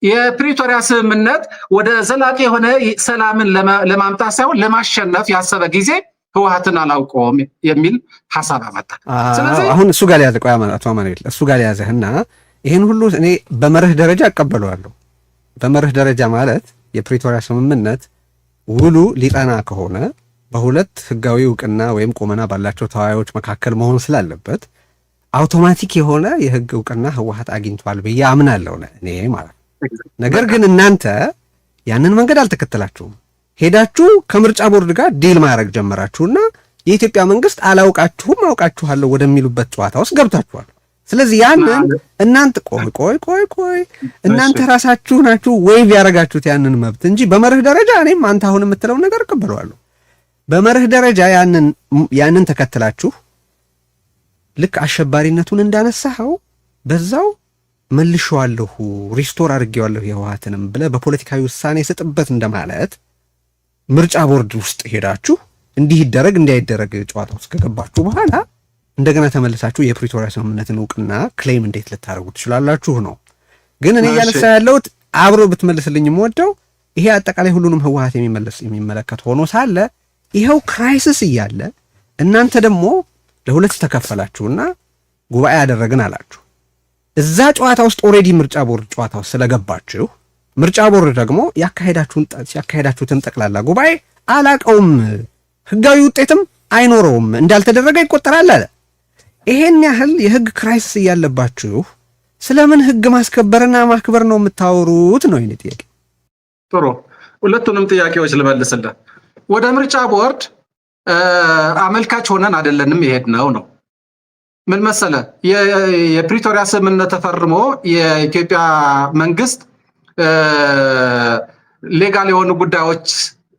የፕሪቶሪያ ስምምነት ወደ ዘላቂ የሆነ ሰላምን ለማምጣት ሳይሆን ለማሸነፍ ያሰበ ጊዜ ህወሓትን አላውቀውም የሚል ሐሳብ አመጣ። ስለዚህ አሁን እሱ ጋር ያዘ አቶ አማኑኤል እሱ ጋር ያዘህና ይሄን ሁሉ እኔ በመርህ ደረጃ አቀበለዋለሁ። በመርህ ደረጃ ማለት የፕሪቶሪያ ስምምነት ውሉ ሊጠና ከሆነ በሁለት ህጋዊ እውቅና ወይም ቁመና ባላቸው ተዋዮች መካከል መሆን ስላለበት አውቶማቲክ የሆነ የህግ እውቅና ህወሓት አግኝቷል ብዬ አምናለሁ እኔ ማለት። ነገር ግን እናንተ ያንን መንገድ አልተከተላችሁም። ሄዳችሁ ከምርጫ ቦርድ ጋር ዲል ማድረግ ጀመራችሁና የኢትዮጵያ መንግስት አላውቃችሁም አውቃችኋለሁ ወደሚሉበት ጨዋታ ውስጥ ገብታችኋል። ስለዚህ ያንን እናንተ ቆይ እናንተ ራሳችሁ ናችሁ ወይቭ ያደረጋችሁት ያንን መብት እንጂ በመርህ ደረጃ እኔም አንተ አሁን የምትለው ነገር እቀበለዋለሁ። በመርህ ደረጃ ያንን ተከትላችሁ ልክ አሸባሪነቱን እንዳነሳኸው በዛው መልሼዋለሁ ሪስቶር አድርጌዋለሁ የህወሓትንም ብለህ በፖለቲካዊ ውሳኔ ስጥበት እንደማለት ምርጫ ቦርድ ውስጥ ሄዳችሁ እንዲህ ይደረግ እንዳይደረግ ጨዋታ ውስጥ ከገባችሁ በኋላ እንደገና ተመልሳችሁ የፕሪቶሪያ ስምምነትን እውቅና ክሌም እንዴት ልታደርጉ ትችላላችሁ ነው። ግን እኔ እያነሳ ያለሁት አብሮ ብትመልስልኝ የምወደው ይሄ አጠቃላይ ሁሉንም ህወሓት የሚመለከት ሆኖ ሳለ ይኸው ክራይሲስ እያለ እናንተ ደግሞ ለሁለት ተከፈላችሁና ጉባኤ ያደረግን አላችሁ። እዛ ጨዋታ ውስጥ ኦሬዲ ምርጫ ቦርድ ጨዋታ ውስጥ ስለገባችሁ ምርጫ ቦርድ ደግሞ ያካሄዳችሁትን ጠቅላላ ጉባኤ አላቀውም፣ ህጋዊ ውጤትም አይኖረውም፣ እንዳልተደረገ ይቆጠራል አለ። ይሄን ያህል የህግ ክራይሲስ እያለባችሁ ስለምን ህግ ማስከበርና ማክበር ነው የምታወሩት ነው የኔ ጥያቄ። ጥሩ፣ ሁለቱንም ጥያቄዎች ልመልስልህ። ወደ ምርጫ ቦርድ አመልካች ሆነን አይደለንም የሄድነው ነው። ምን መሰለ፣ የፕሪቶሪያ ስምምነት ተፈርሞ የኢትዮጵያ መንግስት ሌጋል የሆኑ ጉዳዮች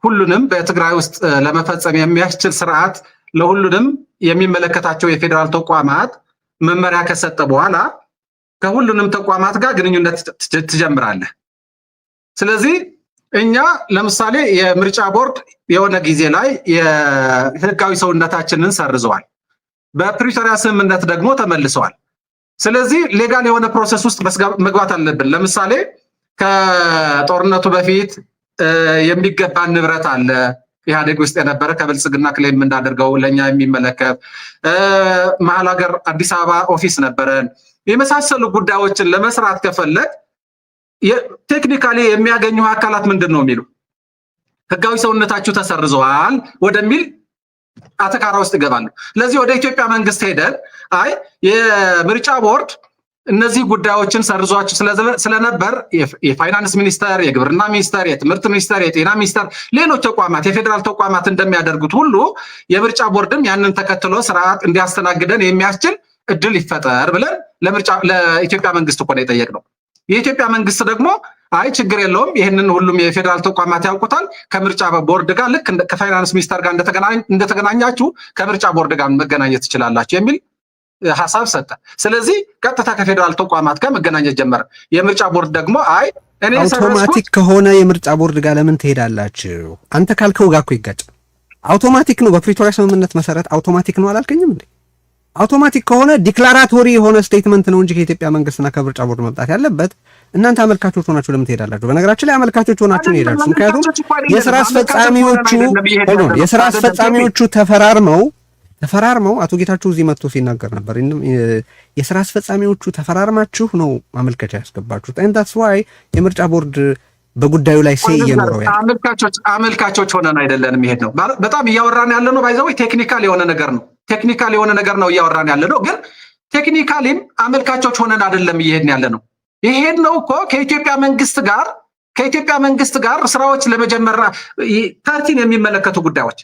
ሁሉንም በትግራይ ውስጥ ለመፈጸም የሚያስችል ስርዓት ለሁሉንም የሚመለከታቸው የፌዴራል ተቋማት መመሪያ ከሰጠ በኋላ ከሁሉንም ተቋማት ጋር ግንኙነት ትጀምራለህ። ስለዚህ እኛ ለምሳሌ የምርጫ ቦርድ የሆነ ጊዜ ላይ የህጋዊ ሰውነታችንን ሰርዘዋል፣ በፕሪቶሪያ ስምምነት ደግሞ ተመልሰዋል። ስለዚህ ሌጋል የሆነ ፕሮሰስ ውስጥ መግባት አለብን። ለምሳሌ ከጦርነቱ በፊት የሚገባን ንብረት አለ ኢህአዴግ ውስጥ የነበረ ከብልጽግና ክሌም እንዳደርገው ለኛ የሚመለከት መሀል ሀገር አዲስ አበባ ኦፊስ ነበረን። የመሳሰሉ ጉዳዮችን ለመስራት ከፈለግ ቴክኒካሊ የሚያገኙ አካላት ምንድን ነው የሚሉ ህጋዊ ሰውነታችሁ ተሰርዘዋል ወደሚል አተካራ ውስጥ ይገባሉ። ለዚህ ወደ ኢትዮጵያ መንግስት ሄደን አይ የምርጫ ቦርድ እነዚህ ጉዳዮችን ሰርዟቸው ስለነበር የፋይናንስ ሚኒስተር፣ የግብርና ሚኒስተር፣ የትምህርት ሚኒስተር፣ የጤና ሚኒስተር፣ ሌሎች ተቋማት የፌዴራል ተቋማት እንደሚያደርጉት ሁሉ የምርጫ ቦርድም ያንን ተከትሎ ስርዓት እንዲያስተናግደን የሚያስችል እድል ይፈጠር ብለን ለኢትዮጵያ መንግስት እኮ ነው የጠየቅነው። የኢትዮጵያ መንግስት ደግሞ አይ ችግር የለውም ይህንን ሁሉም የፌዴራል ተቋማት ያውቁታል፣ ከምርጫ ቦርድ ጋር ልክ ከፋይናንስ ሚኒስተር ጋር እንደተገናኛችሁ ከምርጫ ቦርድ ጋር መገናኘት ትችላላችሁ የሚል ሐሳብ ሰጠ። ስለዚህ ቀጥታ ከፌዴራል ተቋማት ጋር መገናኘት ጀመረ። የምርጫ ቦርድ ደግሞ አይ እኔ አውቶማቲክ ከሆነ የምርጫ ቦርድ ጋር ለምን ትሄዳላችሁ? አንተ ካልከው ጋር እኮ ይጋጫል። አውቶማቲክ ነው፣ በፕሪቶሪያ ስምምነት መሰረት አውቶማቲክ ነው አላልከኝም እንዴ? አውቶማቲክ ከሆነ ዲክላራቶሪ የሆነ ስቴትመንት ነው እንጂ ከኢትዮጵያ መንግስትና ከምርጫ ቦርድ መምጣት ያለበት እናንተ አመልካቾች ሆናችሁ ለምን ትሄዳላችሁ? በነገራችን ላይ አመልካቾች ሆናችሁ ነው ሄዳችሁ። ምክንያቱም የስራ አስፈጻሚዎቹ ተፈራርመው አቶ ጌታቸው እዚህ መጥቶ ሲናገር ነበር። የስራ አስፈጻሚዎቹ ተፈራርማችሁ ነው ማመልከቻ ያስገባችሁት። and that's why የምርጫ ቦርድ በጉዳዩ ላይ ሴ እየኖረው ያለ አመልካቾች ሆነን አይደለንም። ይሄድ ነው በጣም እያወራን ያለ ነው። ባይዘው ቴክኒካል የሆነ ነገር ነው እያወራን ያለ ነው። ግን ቴክኒካሊም አመልካቾች ሆነን አይደለም እየሄድን ያለ ነው። ይሄድ ነው እኮ ከኢትዮጵያ መንግስት ጋር ስራዎች ለመጀመር ፓርቲን የሚመለከቱ ጉዳዮች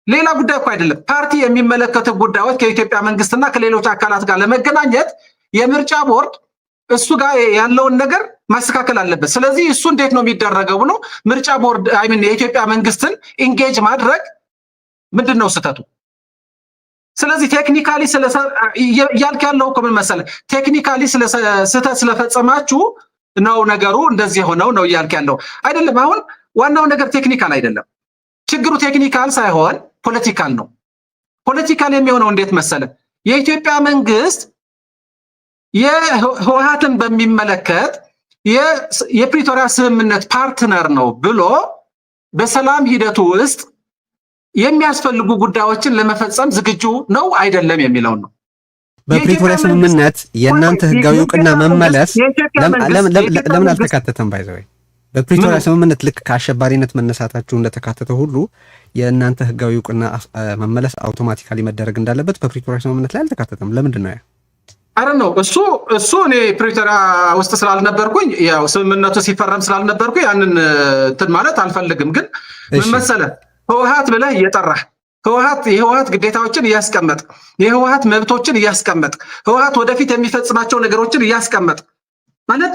ሌላ ጉዳይ እኮ አይደለም። ፓርቲ የሚመለከቱ ጉዳዮች ከኢትዮጵያ መንግስትና ከሌሎች አካላት ጋር ለመገናኘት የምርጫ ቦርድ እሱ ጋር ያለውን ነገር ማስተካከል አለበት። ስለዚህ እሱ እንዴት ነው የሚደረገው ብሎ ምርጫ ቦርድ የኢትዮጵያ መንግስትን ኢንጌጅ ማድረግ ምንድን ነው ስህተቱ? ስለዚህ ቴክኒካሊ እያልክ ያለው እኮ ምን መሰለህ፣ ቴክኒካሊ ስህተት ስለፈጸማችሁ ነው ነገሩ እንደዚህ ሆነው ነው እያልክ ያለው አይደለም። አሁን ዋናው ነገር ቴክኒካል አይደለም። ችግሩ ቴክኒካል ሳይሆን ፖለቲካል ነው። ፖለቲካል የሚሆነው እንዴት መሰለህ፣ የኢትዮጵያ መንግስት የህወሓትን በሚመለከት የፕሪቶሪያ ስምምነት ፓርትነር ነው ብሎ በሰላም ሂደቱ ውስጥ የሚያስፈልጉ ጉዳዮችን ለመፈጸም ዝግጁ ነው አይደለም የሚለው ነው። በፕሪቶሪያ ስምምነት የእናንተ ህጋዊ እውቅና መመለስ ለምን አልተካተተም? ባይዘው በፕሪቶሪያ ስምምነት ልክ ከአሸባሪነት መነሳታችሁ እንደተካተተ ሁሉ የእናንተ ህጋዊ እውቅና መመለስ አውቶማቲካሊ መደረግ እንዳለበት በፕሪቶሪያ ስምምነት ላይ አልተካተተም። ለምንድን ነው ያ? አረ ነው እሱ እኔ ፕሪቶሪያ ውስጥ ስላልነበርኩኝ ያው ስምምነቱ ሲፈረም ስላልነበርኩኝ ያንን እንትን ማለት አልፈልግም። ግን ምን መሰለህ ህወሓት ብለህ እየጠራህ የህወሓት ግዴታዎችን እያስቀመጥ የህወሓት መብቶችን እያስቀመጥ ህወሓት ወደፊት የሚፈጽማቸው ነገሮችን እያስቀመጥ ማለት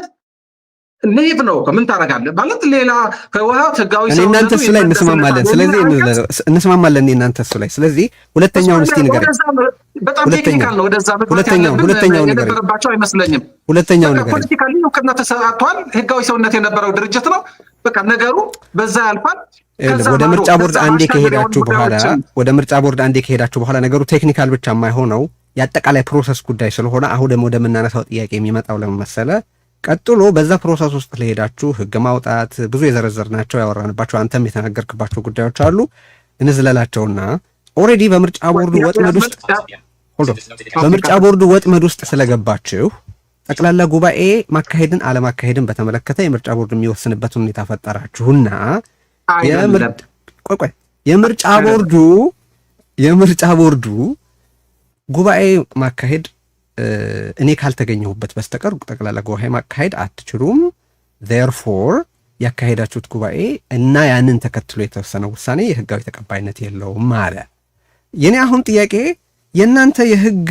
ኔቭ ነው። ምን ታደርጋለህ ማለት ሌላ ህወሓት ህጋዊ ሰው እናንተ እሱ ላይ እንስማማለን። ስለዚህ እንስማማለን እናንተ እሱ ላይ። ስለዚህ ሁለተኛውን እስቲ ንገረኝ። በጣም ቴክኒካል ነው። ወደዛ ሁለተኛው ነገር ተረባቸው አይመስለኝም። ሁለተኛው ነገር ፖለቲካሊ እውቅና ተሰጥቷል። ህጋዊ ሰውነት የነበረው ድርጅት ነው። በቃ ነገሩ በዛ ያልፋል። ወደ ምርጫ ቦርድ አንዴ ከሄዳችሁ በኋላ ነገሩ ቴክኒካል ብቻ የማይሆነው የአጠቃላይ ፕሮሰስ ጉዳይ ስለሆነ አሁን ደግሞ ወደምናነሳው ጥያቄ የሚመጣው ለምን መሰለህ? ቀጥሎ በዛ ፕሮሰስ ውስጥ ለሄዳችሁ ህግ ማውጣት ብዙ የዘረዘርናቸው ያወራንባቸው አንተም የተናገርክባቸው ጉዳዮች አሉ። እንዝለላቸውና ኦልሬዲ በምርጫ ቦርዱ ወጥመድ ውስጥ ስለገባችሁ ጠቅላላ ጉባኤ ማካሄድን አለማካሄድን በተመለከተ የምርጫ ቦርዱ የሚወስንበት ሁኔታ ፈጠራችሁና የምርጫ ቦርዱ ጉባኤ ማካሄድ እኔ ካልተገኘሁበት በስተቀር ጠቅላላ ጉባኤ ማካሄድ አትችሉም። therefore ያካሄዳችሁት ጉባኤ እና ያንን ተከትሎ የተወሰነ ውሳኔ የህጋዊ ተቀባይነት የለውም አለ። የኔ አሁን ጥያቄ የእናንተ የህግ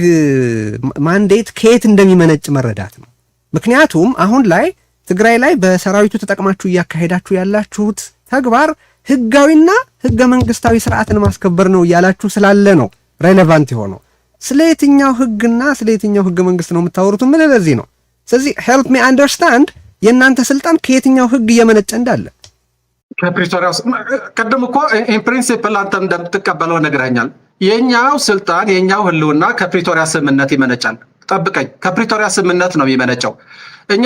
ማንዴት ከየት እንደሚመነጭ መረዳት ነው። ምክንያቱም አሁን ላይ ትግራይ ላይ በሰራዊቱ ተጠቅማችሁ እያካሄዳችሁ ያላችሁት ተግባር ህጋዊና ህገ መንግስታዊ ስርዓትን ማስከበር ነው እያላችሁ ስላለ ነው ሬሌቫንት የሆነው። ስለ የትኛው ህግና ስለ የትኛው ህገ መንግስት ነው የምታወሩት? ምን ለዚህ ነው። ስለዚህ ሄልፕ ሚ አንደርስታንድ የእናንተ ስልጣን ከየትኛው ህግ እየመነጨ እንዳለ። ከፕሪቶሪያ ቀደም እኮ ኢን ፕሪንሲፕል አንተ እንደምትቀበለው ነግረኛል። የኛው ስልጣን የኛው ህልውና ከፕሪቶሪያ ስምምነት ይመነጫል። ጠብቀኝ፣ ከፕሪቶሪያ ስምምነት ነው የሚመነጨው። እኛ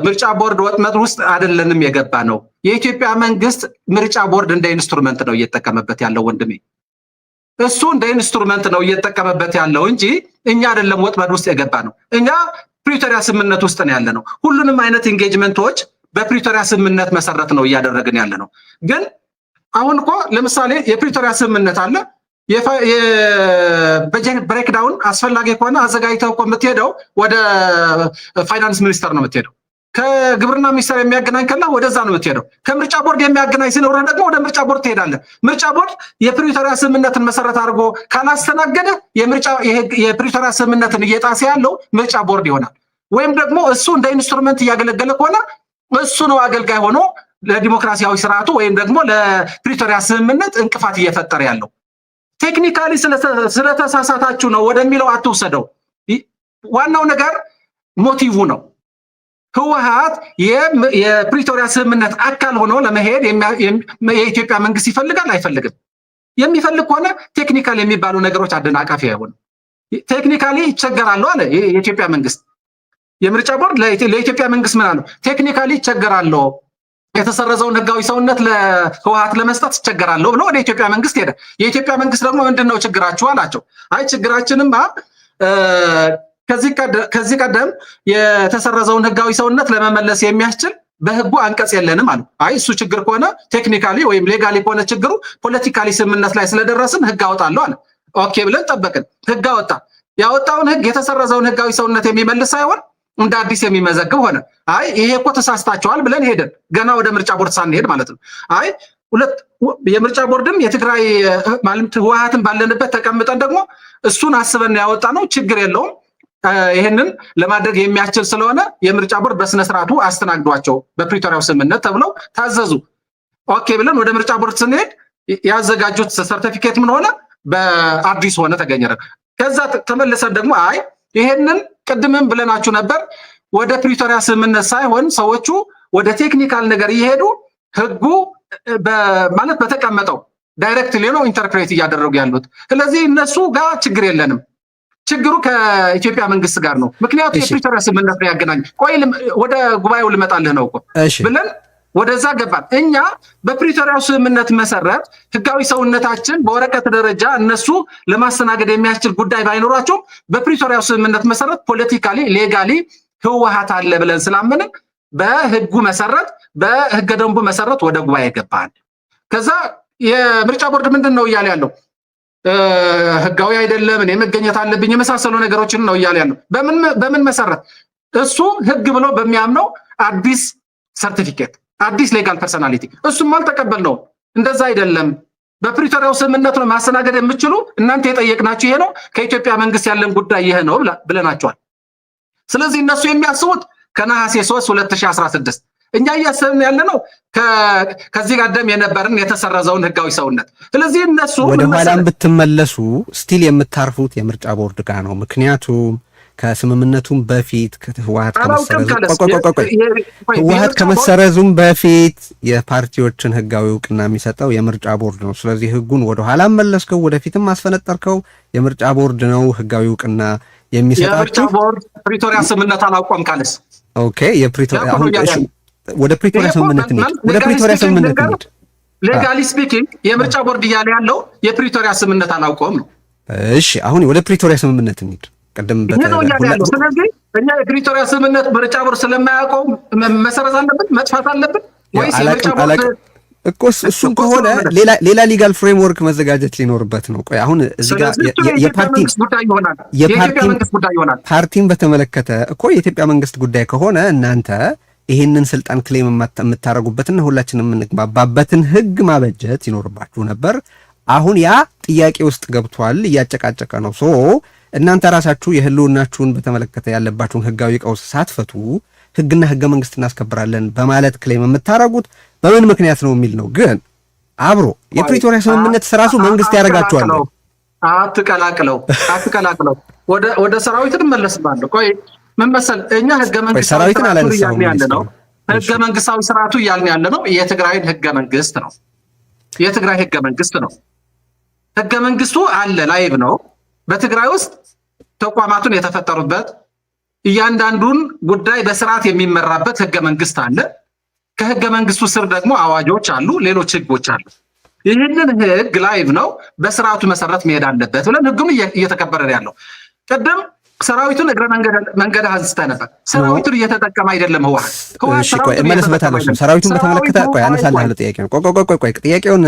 ምርጫ ቦርድ ወጥመድ ውስጥ አይደለንም የገባ ነው። የኢትዮጵያ መንግስት ምርጫ ቦርድ እንደ ኢንስትሩመንት ነው እየተጠቀመበት ያለው ወንድሜ። እሱ እንደ ኢንስትሩመንት ነው እየተጠቀመበት ያለው እንጂ እኛ አይደለም ወጥመድ ውስጥ የገባ ነው። እኛ ፕሪቶሪያ ስምምነት ውስጥ ነው ያለ ነው። ሁሉንም አይነት ኢንጌጅመንቶች በፕሪቶሪያ ስምምነት መሰረት ነው እያደረግን ያለ ነው። ግን አሁን እኮ ለምሳሌ የፕሪቶሪያ ስምምነት አለ። የበጀት ብሬክዳውን አስፈላጊ ከሆነ አዘጋጅተው እኮ የምትሄደው ወደ ፋይናንስ ሚኒስተር ነው የምትሄደው። ከግብርና ሚኒስቴር የሚያገናኝ ከላ ወደዛ ነው የምትሄደው። ከምርጫ ቦርድ የሚያገናኝ ሲኖር ደግሞ ወደ ምርጫ ቦርድ ትሄዳለህ። ምርጫ ቦርድ የፕሪቶሪያ ስምምነትን መሰረት አድርጎ ካላስተናገደ የፕሪቶሪያ ስምምነትን እየጣሰ ያለው ምርጫ ቦርድ ይሆናል። ወይም ደግሞ እሱ እንደ ኢንስትሩመንት እያገለገለ ከሆነ እሱ ነው አገልጋይ ሆኖ ለዲሞክራሲያዊ ስርዓቱ ወይም ደግሞ ለፕሪቶሪያ ስምምነት እንቅፋት እየፈጠረ ያለው። ቴክኒካሊ ስለተሳሳታችሁ ነው ወደሚለው አትውሰደው። ዋናው ነገር ሞቲቭ ነው። ህወሓት የፕሪቶሪያ ስምምነት አካል ሆኖ ለመሄድ የኢትዮጵያ መንግስት ይፈልጋል አይፈልግም? የሚፈልግ ከሆነ ቴክኒካል የሚባሉ ነገሮች አደናቃፊ አይሆንም። ቴክኒካሊ ይቸገራሉ አለ የኢትዮጵያ መንግስት። የምርጫ ቦርድ ለኢትዮጵያ መንግስት ምን አለው? ቴክኒካሊ ይቸገራሉ፣ የተሰረዘውን ህጋዊ ሰውነት ለህወሓት ለመስጠት ይቸገራሉ ብሎ ወደ ኢትዮጵያ መንግስት ሄደ። የኢትዮጵያ መንግስት ደግሞ ምንድነው ችግራችሁ አላቸው። አይ ችግራችንማ ከዚህ ቀደም የተሰረዘውን ህጋዊ ሰውነት ለመመለስ የሚያስችል በህጉ አንቀጽ የለንም አሉ። አይ እሱ ችግር ከሆነ ቴክኒካሊ ወይም ሌጋሊ ከሆነ ችግሩ ፖለቲካሊ ስምምነት ላይ ስለደረስን ህግ አወጣለሁ አለ። ኦኬ ብለን ጠበቅን። ህግ አወጣ። ያወጣውን ህግ የተሰረዘውን ህጋዊ ሰውነት የሚመልስ ሳይሆን እንደ አዲስ የሚመዘግብ ሆነ። አይ ይሄ እኮ ተሳስታቸዋል ብለን ሄደን ገና ወደ ምርጫ ቦርድ ሳንሄድ ማለት ነው። አይ የምርጫ ቦርድም የትግራይ ማለት ህወሓትን ባለንበት ተቀምጠን ደግሞ እሱን አስበን ያወጣ ነው፣ ችግር የለውም ይሄንን ለማድረግ የሚያስችል ስለሆነ የምርጫ ቦርድ በስነ ስርዓቱ አስተናግዷቸው በፕሪቶሪያው ስምምነት ተብለው ታዘዙ። ኦኬ ብለን ወደ ምርጫ ቦርድ ስንሄድ ያዘጋጁት ሰርቲፊኬት ምን ሆነ? በአዲስ ሆነ ተገኘ። ከዛ ተመልሰን ደግሞ አይ ይሄንን ቅድምም ብለናችሁ ነበር፣ ወደ ፕሪቶሪያ ስምምነት ሳይሆን ሰዎቹ ወደ ቴክኒካል ነገር እየሄዱ ህጉ ማለት በተቀመጠው ዳይሬክትሊ ነው ኢንተርፕሬት እያደረጉ ያሉት። ስለዚህ እነሱ ጋር ችግር የለንም። ችግሩ ከኢትዮጵያ መንግስት ጋር ነው። ምክንያቱም የፕሪቶሪያ ስምምነት ነው ያገናኝ። ቆይ ወደ ጉባኤው ልመጣልህ ነው እኮ ብለን ወደዛ ገባን። እኛ በፕሪቶሪያው ስምምነት መሰረት ህጋዊ ሰውነታችን በወረቀት ደረጃ እነሱ ለማስተናገድ የሚያስችል ጉዳይ ባይኖራቸውም በፕሪቶሪያው ስምምነት መሰረት ፖለቲካሊ ሌጋሊ ህወሓት አለ ብለን ስላመንን በህጉ መሰረት በህገ ደንቡ መሰረት ወደ ጉባኤ ገባን። ከዛ የምርጫ ቦርድ ምንድን ነው እያለ ያለው? ህጋዊ አይደለም፣ እኔ መገኘት አለብኝ የመሳሰሉ ነገሮችን ነው እያለ ያለው። በምን መሰረት? እሱ ህግ ብሎ በሚያምነው አዲስ ሰርቲፊኬት አዲስ ሌጋል ፐርሰናሊቲ እሱም አልተቀበልነውም። እንደዛ አይደለም፣ በፕሪቶሪያው ስምምነት ነው ማስተናገድ የምችሉ እናንተ የጠየቅናችሁ ይሄ ነው፣ ከኢትዮጵያ መንግስት ያለን ጉዳይ ይሄ ነው ብለናቸዋል። ስለዚህ እነሱ የሚያስቡት ከነሐሴ 3 2016 እኛ እያሰብን ያለ ነው ከዚህ ቀደም የነበረን የተሰረዘውን ህጋዊ ሰውነት። ስለዚህ እነሱ ወደ ኋላም ብትመለሱ ስቲል የምታርፉት የምርጫ ቦርድ ጋር ነው። ምክንያቱም ከስምምነቱም በፊት ህወሓት ከመሰረዙም በፊት የፓርቲዎችን ህጋዊ እውቅና የሚሰጠው የምርጫ ቦርድ ነው። ስለዚህ ህጉን ወደ ኋላም መለስከው ወደፊትም አስፈነጠርከው የምርጫ ቦርድ ነው ህጋዊ እውቅና የሚሰጣቸው። የምርጫ ቦርድ ፕሪቶሪያ ስምምነት አላውቀም ካለስ ኦኬ፣ የፕሪቶሪያ አሁን ወደ ፕሪቶሪያ ስምምነት እንሂድ። ወደ ፕሪቶሪያ ስምምነት እንሂድ። ሌጋሊ ስፒኪንግ የምርጫ ቦርድ እያለ ያለው የፕሪቶሪያ ስምምነት አላውቀውም ነው። እሺ፣ አሁን ወደ ፕሪቶሪያ ስምምነት እንሂድ። ቀደም ስለዚህ እኛ የፕሪቶሪያ ስምምነት ምርጫ ቦርድ ስለማያውቀው መሰረዝ አለብን መጥፋት አለብን ወይስ የምርጫ ቦርድ እኮ እሱም ከሆነ ሌላ ሊጋል ፍሬምወርክ መዘጋጀት ሊኖርበት ነው። ቆይ አሁን እዚህ ጋር ፓርቲን በተመለከተ እኮ የኢትዮጵያ መንግስት ጉዳይ ከሆነ እናንተ ይህንን ስልጣን ክሌም የምታረጉበትና ሁላችንም የምንግባባበትን ህግ ማበጀት ይኖርባችሁ ነበር። አሁን ያ ጥያቄ ውስጥ ገብቷል፣ እያጨቃጨቀ ነው። ሶ እናንተ ራሳችሁ የህልውናችሁን በተመለከተ ያለባችሁን ህጋዊ ቀውስ ሳትፈቱ ህግና ህገ መንግስት እናስከብራለን በማለት ክሌም የምታረጉት በምን ምክንያት ነው የሚል ነው። ግን አብሮ የፕሪቶሪያ ስምምነት ራሱ መንግስት ያደርጋቸዋል። አትቀላቅለው ወደ ሰራዊት እንመለስባለሁ። ቆይ ምን መሰል እኛ ህገ መንግስታዊ ህገ መንግስታዊ ስርዓቱ እያልን ያለ ነው የትግራይን ህገ መንግስት ነው። የትግራይ ህገ መንግስት ነው። ህገ መንግስቱ አለ ላይቭ ነው። በትግራይ ውስጥ ተቋማቱን የተፈጠሩበት እያንዳንዱን ጉዳይ በስርዓት የሚመራበት ህገ መንግስት አለ። ከህገ መንግስቱ ስር ደግሞ አዋጆች አሉ፣ ሌሎች ህጎች አሉ። ይህንን ህግ ላይቭ ነው በስርዓቱ መሰረት መሄድ አለበት ብለን ህጉም እየተከበረ ያለው። ቅድም ሰራዊቱን እግረ መንገድ አንስተህ ነበር። ሰራዊቱን እየተጠቀመ አይደለም ህወሓት። ሰራዊቱን በተመለከተ ቆይ አነሳልሃለሁ ጥያቄ ነው። ቆይ ጥያቄውን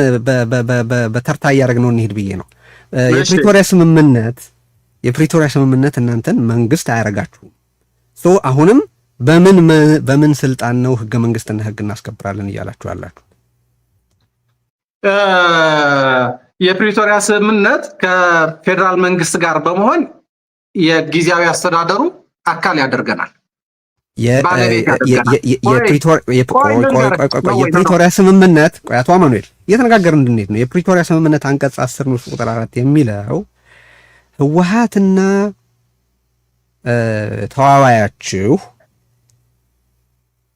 በተርታ እያደረግነው እንሂድ ብዬ ነው። የፕሪቶሪያ ስምምነት እናንተን መንግስት አያረጋችሁም። ሶ አሁንም በምን ስልጣን ነው ህገ መንግስትና ህግ እናስከብራለን እያላችሁ ያላችሁ? የፕሪቶሪያ ስምምነት ከፌዴራል መንግስት ጋር በመሆን የጊዜያዊ አስተዳደሩ አካል ያደርገናል። የፕሪቶሪያ ስምምነት ቆይ አቶ አማኑኤል እየተነጋገርን እንድንሄድ ነው። የፕሪቶሪያ ስምምነት አንቀጽ 10 ንዑስ ቁጥር 4 የሚለው ህወሓትና ተዋዋያችሁ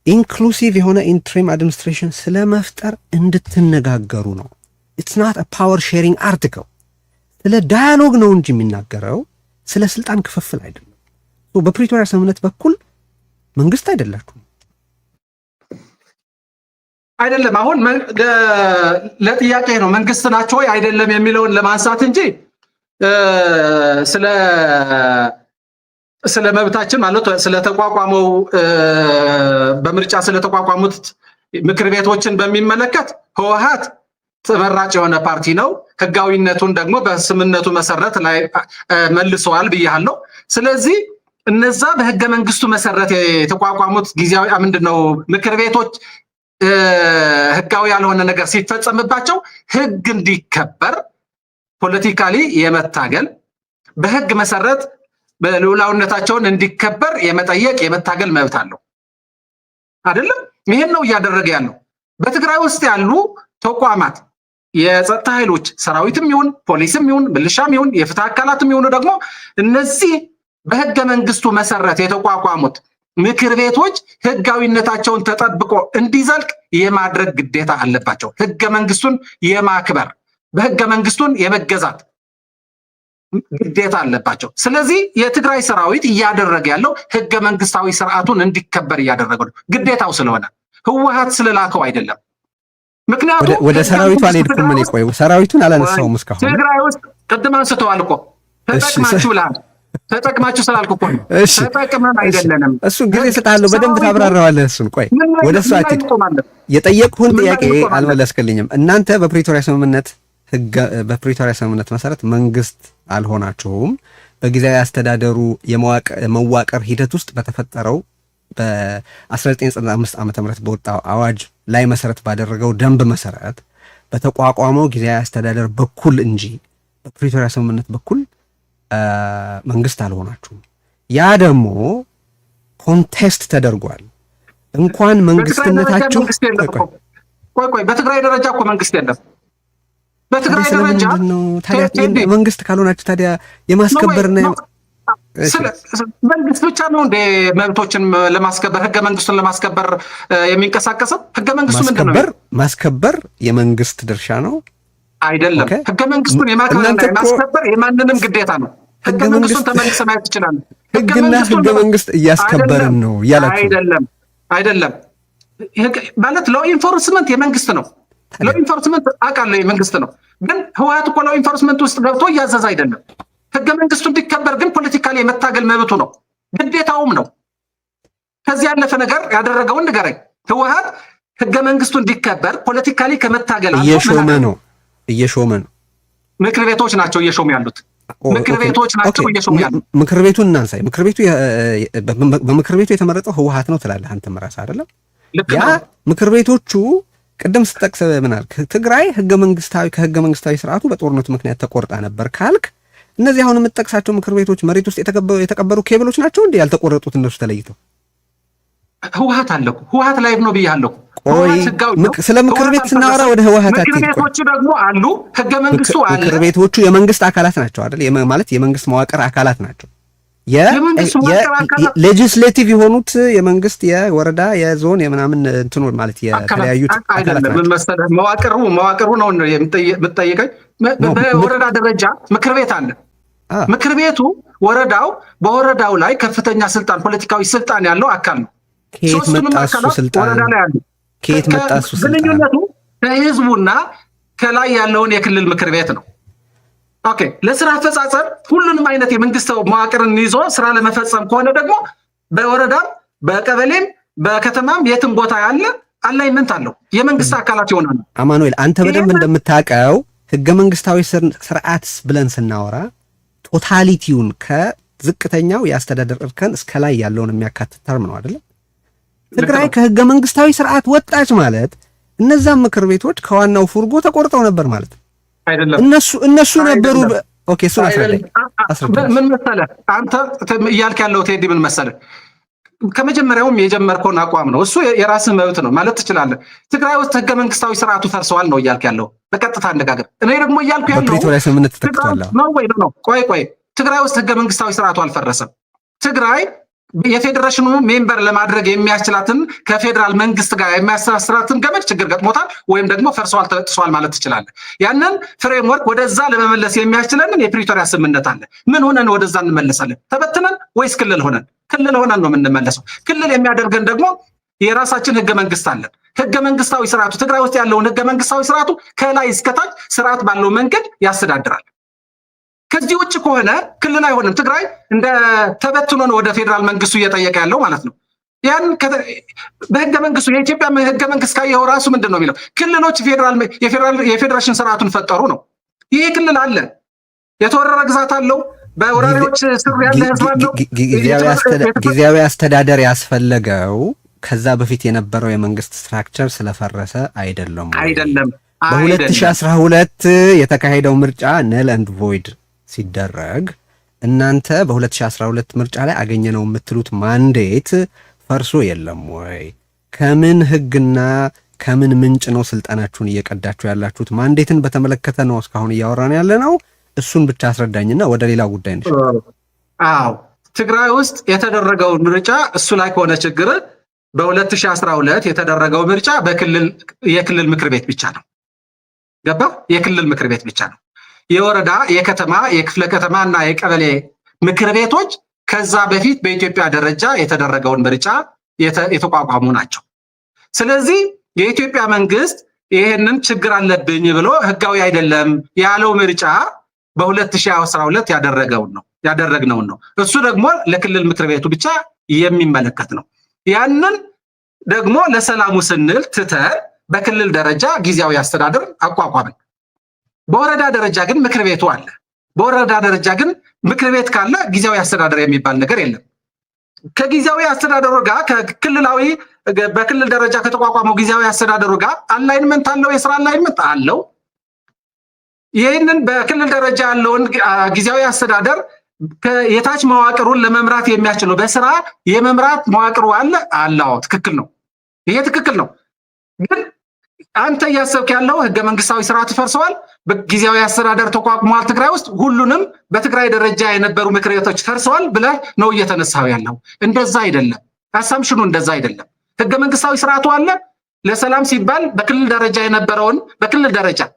ኢንክሉሲቭ የሆነ ኢንትሪም አድሚኒስትሬሽን ስለመፍጠር እንድትነጋገሩ ነው። ኢትስ ናት አ ፓወር ሼሪንግ አርቲክል። ስለ ዳያሎግ ነው እንጂ የሚናገረው ስለ ስልጣን ክፍፍል አይደለም። በፕሪቶሪያ ስምምነት በኩል መንግስት አይደላችሁም። አይደለም አሁን ለጥያቄ ነው መንግስት ናቸው ወይ አይደለም የሚለውን ለማንሳት እንጂ ስለ መብታችን ማለት ስለተቋቋመው በምርጫ ስለተቋቋሙት ምክር ቤቶችን በሚመለከት ህወሓት ተመራጭ የሆነ ፓርቲ ነው። ህጋዊነቱን ደግሞ በስምምነቱ መሰረት ላይ መልሰዋል ብያለሁ። ስለዚህ እነዛ በህገ መንግስቱ መሰረት የተቋቋሙት ጊዜያዊ ምንድነው ምክር ቤቶች ህጋዊ ያልሆነ ነገር ሲፈጸምባቸው ህግ እንዲከበር ፖለቲካሊ የመታገል በህግ መሰረት በልዑላዊነታቸውን እንዲከበር የመጠየቅ የመታገል መብት አለው አይደለም? ይሄን ነው እያደረገ ያለው። በትግራይ ውስጥ ያሉ ተቋማት የጸጥታ ኃይሎች ሰራዊትም ይሁን ፖሊስም ይሁን ብልሻም ይሁን የፍትህ አካላትም ይሁን ደግሞ እነዚህ በህገ መንግስቱ መሰረት የተቋቋሙት ምክር ቤቶች ህጋዊነታቸውን ተጠብቆ እንዲዘልቅ የማድረግ ግዴታ አለባቸው። ህገ መንግስቱን የማክበር በህገ መንግስቱን የመገዛት ግዴታ አለባቸው። ስለዚህ የትግራይ ሰራዊት እያደረገ ያለው ህገ መንግስታዊ ስርዓቱን እንዲከበር እያደረገ ነው፣ ግዴታው ስለሆነ ህወሓት ስለላከው አይደለም። ምክንያቱም ወደ ሰራዊቱ አልሄድኩም። ምን ቆይ ሰራዊቱን አላነሳውም እስካሁን። ትግራይ ውስጥ ቅድም አንስተዋል እኮ ተጠቅማችሁ ስላልኩ እኮ ነው። ተጠቅመን አይደለንም። እሱን ጊዜ እሰጥሃለሁ፣ በደንብ ታብራራዋለህ። እሱን ቆይ ወደ እሱ አትሄድ። የጠየቅሁን ጥያቄ አልመለስክልኝም። እናንተ በፕሪቶሪያ ስምምነት መሰረት መንግስት አልሆናችሁም። በጊዜያዊ አስተዳደሩ የመዋቅር ሂደት ውስጥ በተፈጠረው በ1995 ዓ.ም በወጣው አዋጅ ላይ መሰረት ባደረገው ደንብ መሰረት በተቋቋመው ጊዜያዊ አስተዳደር በኩል እንጂ በፕሪቶሪያ ስምምነት በኩል መንግስት አልሆናችሁም። ያ ደግሞ ኮንቴስት ተደርጓል። እንኳን መንግስትነታችሁ ቆይ በትግራይ ደረጃ እኮ መንግስት የለም። በትግራይ ደረጃ ታዲያ መንግስት ካልሆናችሁ ታዲያ የማስከበርና መንግስት ብቻ ነው እንደ መብቶችን ለማስከበር ህገ መንግስቱን ለማስከበር የሚንቀሳቀሰው? ህገ መንግስቱ ምንድን ነው? ማስከበር የመንግስት ድርሻ ነው አይደለም። ህገ መንግስቱን የማክበርና የማስከበር የማንንም ግዴታ ነው። ህገ መንግስቱን ተመልሰህ ማየት ትችላለህ። ህግና ህገ መንግስት እያስከበርን ነው እያላችሁ አይደለም ማለት ሎ ኢንፎርስመንት የመንግስት ነው። ሎ ኢንፎርስመንት አውቃለሁ የመንግስት ነው። ግን ህወሓት እኮ ሎ ኢንፎርስመንት ውስጥ ገብቶ እያዘዘ አይደለም። ህገ መንግስቱ እንዲከበር ግን ፖለቲካሊ የመታገል መብቱ ነው፣ ግዴታውም ነው። ከዚህ ያለፈ ነገር ያደረገውን ንገረኝ። ህወሓት ህገ መንግስቱ እንዲከበር ፖለቲካሊ ከመታገል እየሾመ ነው። ምክር ቤቶች ናቸው እየሾሙ ያሉት። ምክር ቤቶች ናቸው እየሾሙ ያሉት። ምክር ቤቱን እናንሳይ። በምክር ቤቱ የተመረጠው ህወሓት ነው ትላለህ አንተም ራስህ አይደለም? ያ ምክር ቤቶቹ ቅድም ስጠቅስ ምን አልክ? ትግራይ ከህገ መንግስታዊ ስርዓቱ በጦርነቱ ምክንያት ተቆርጣ ነበር ካልክ፣ እነዚህ አሁን የምትጠቅሳቸው ምክር ቤቶች መሬት ውስጥ የተቀበሩ ኬብሎች ናቸው እንዴ ያልተቆረጡት? እነሱ ተለይተው ህወሓት አለኩ ህወሓት ላይ ነው ብያለሁ። ቆይ ስለ ምክር ቤት ስናወራ ወደ ህወሓት ምክር ቤቶቹ ደግሞ አሉ፣ ህገ መንግስቱ አለ። ምክር ቤቶቹ የመንግስት አካላት ናቸው አይደል? ማለት የመንግስት መዋቅር አካላት ናቸው። ሌጂስሌቲቭ የሆኑት የመንግስት የወረዳ የዞን የምናምን እንትኑ ማለት የተለያዩ አካላት ምን መሰለህ፣ መዋቅሩ ነው የምትጠይቀኝ። በወረዳ ደረጃ ምክር ቤት አለ። ምክር ቤቱ በወረዳው ላይ ከፍተኛ ስልጣን ፖለቲካዊ ስልጣን ያለው አካል ነው። ከየት መጣ እሱ ስልጣን? ግንኙነቱ ከህዝቡና ከላይ ያለውን የክልል ምክር ቤት ነው። ኦኬ፣ ለስራ አፈጻጸም ሁሉንም አይነት የመንግስት መዋቅርን ይዞ ስራ ለመፈጸም ከሆነ ደግሞ በወረዳም በቀበሌም በከተማም የትም ቦታ ያለ አላይመንት አለው፣ የመንግስት አካላት ይሆናሉ። አማኑኤል፣ አንተ በደንብ እንደምታውቀው ህገ መንግስታዊ ስርዓት ብለን ስናወራ ቶታሊቲውን ከዝቅተኛው የአስተዳደር እርከን እስከ ላይ ያለውን የሚያካትት ተርም ነው አይደለም? ትግራይ ከህገ መንግስታዊ ስርዓት ወጣች ማለት እነዛም ምክር ቤቶች ከዋናው ፉርጎ ተቆርጠው ነበር ማለት ነው። አይደለም፣ እነሱ ነበሩ። ኦኬ፣ እሱን አስረዳኝ። ምን መሰለህ አንተ እያልክ ያለው ቴዲ፣ ምን መሰለህ፣ ከመጀመሪያውም የጀመርከውን አቋም ነው። እሱ የራስህ መብት ነው ማለት ትችላለህ። ትግራይ ውስጥ ህገ መንግስታዊ ስርዓቱ ፈርሰዋል ነው እያልክ ያለው በቀጥታ አነጋገር። እኔ ደግሞ እያልኩ ያለው በፕሪቶሪያ ስምምነት ተተክቷል ነው ወይ ነው? ቆይ፣ ትግራይ ውስጥ ህገ መንግስታዊ ስርዓቱ አልፈረሰም። ትግራይ የፌዴሬሽኑ ሜምበር ለማድረግ የሚያስችላትን ከፌዴራል መንግስት ጋር የሚያስተሳስራትን ገመድ ችግር ገጥሞታል ወይም ደግሞ ፈርሰዋል፣ ተጥሷል ማለት ትችላለህ። ያንን ፍሬምወርክ ወደዛ ለመመለስ የሚያስችለንን የፕሪቶሪያ ስምምነት አለ። ምን ሆነን ወደዛ እንመለሳለን? ተበትነን ወይስ ክልል ሆነን? ክልል ሆነን ነው የምንመለሰው። ክልል የሚያደርገን ደግሞ የራሳችን ህገ መንግስት አለን። ህገ መንግስታዊ ስርዓቱ ትግራይ ውስጥ ያለውን ህገ መንግስታዊ ስርዓቱ ከላይ እስከታች ስርዓት ባለው መንገድ ያስተዳድራል። ከዚህ ውጭ ከሆነ ክልል አይሆንም። ትግራይ እንደ ተበትኖ ነው ወደ ፌዴራል መንግስቱ እየጠየቀ ያለው ማለት ነው። ያን በህገ መንግስቱ የኢትዮጵያ ህገ መንግስት ካየው ራሱ ምንድን ነው የሚለው? ክልሎች የፌዴሬሽን ስርዓቱን ፈጠሩ ነው። ይሄ ክልል አለ፣ የተወረረ ግዛት አለው፣ በወራሪዎች ስር ያለ ህዝብ አለው። ጊዜያዊ አስተዳደር ያስፈለገው ከዛ በፊት የነበረው የመንግስት ስትራክቸር ስለፈረሰ አይደለም። በ2012 የተካሄደው ምርጫ ነል ኤንድ ቮይድ ሲደረግ እናንተ በ2012 ምርጫ ላይ አገኘነው የምትሉት ማንዴት ፈርሶ የለም ወይ? ከምን ህግና ከምን ምንጭ ነው ስልጣናችሁን እየቀዳችሁ ያላችሁት? ማንዴትን በተመለከተ ነው እስካሁን እያወራን ያለ ነው። እሱን ብቻ አስረዳኝና ወደ ሌላ ጉዳይ ነሽ። አዎ፣ ትግራይ ውስጥ የተደረገው ምርጫ እሱ ላይ ከሆነ ችግር በ2012 የተደረገው ምርጫ የክልል ምክር ቤት ብቻ ነው። ገባ? የክልል ምክር ቤት ብቻ ነው። የወረዳ የከተማ የክፍለ ከተማ እና የቀበሌ ምክር ቤቶች ከዛ በፊት በኢትዮጵያ ደረጃ የተደረገውን ምርጫ የተቋቋሙ ናቸው። ስለዚህ የኢትዮጵያ መንግስት ይህንን ችግር አለብኝ ብሎ ህጋዊ አይደለም ያለው ምርጫ በ2012 ያደረግነውን ነው። እሱ ደግሞ ለክልል ምክር ቤቱ ብቻ የሚመለከት ነው። ያንን ደግሞ ለሰላሙ ስንል ትተን በክልል ደረጃ ጊዜያዊ አስተዳደር አቋቋምን። በወረዳ ደረጃ ግን ምክር ቤቱ አለ። በወረዳ ደረጃ ግን ምክር ቤት ካለ ጊዜያዊ አስተዳደር የሚባል ነገር የለም። ከጊዜያዊ አስተዳደሩ ጋር ከክልላዊ በክልል ደረጃ ከተቋቋመው ጊዜያዊ አስተዳደሩ ጋር አላይንመንት አለው፣ የስራ አላይንመንት አለው። ይህንን በክልል ደረጃ ያለውን ጊዜያዊ አስተዳደር የታች መዋቅሩን ለመምራት የሚያስችለው በስራ የመምራት መዋቅሩ አለው። ትክክል ነው። ይሄ ትክክል ነው። ግን አንተ እያሰብክ ያለው ህገ መንግስታዊ ስርዓቱ ፈርሰዋል፣ ጊዜያዊ አስተዳደር ተቋቁሟል ትግራይ ውስጥ፣ ሁሉንም በትግራይ ደረጃ የነበሩ ምክር ቤቶች ፈርሰዋል ብለህ ነው እየተነሳው ያለው። እንደዛ አይደለም። አሳምሽኑ እንደዛ አይደለም። ህገ መንግስታዊ ስርዓቱ አለ። ለሰላም ሲባል በክልል ደረጃ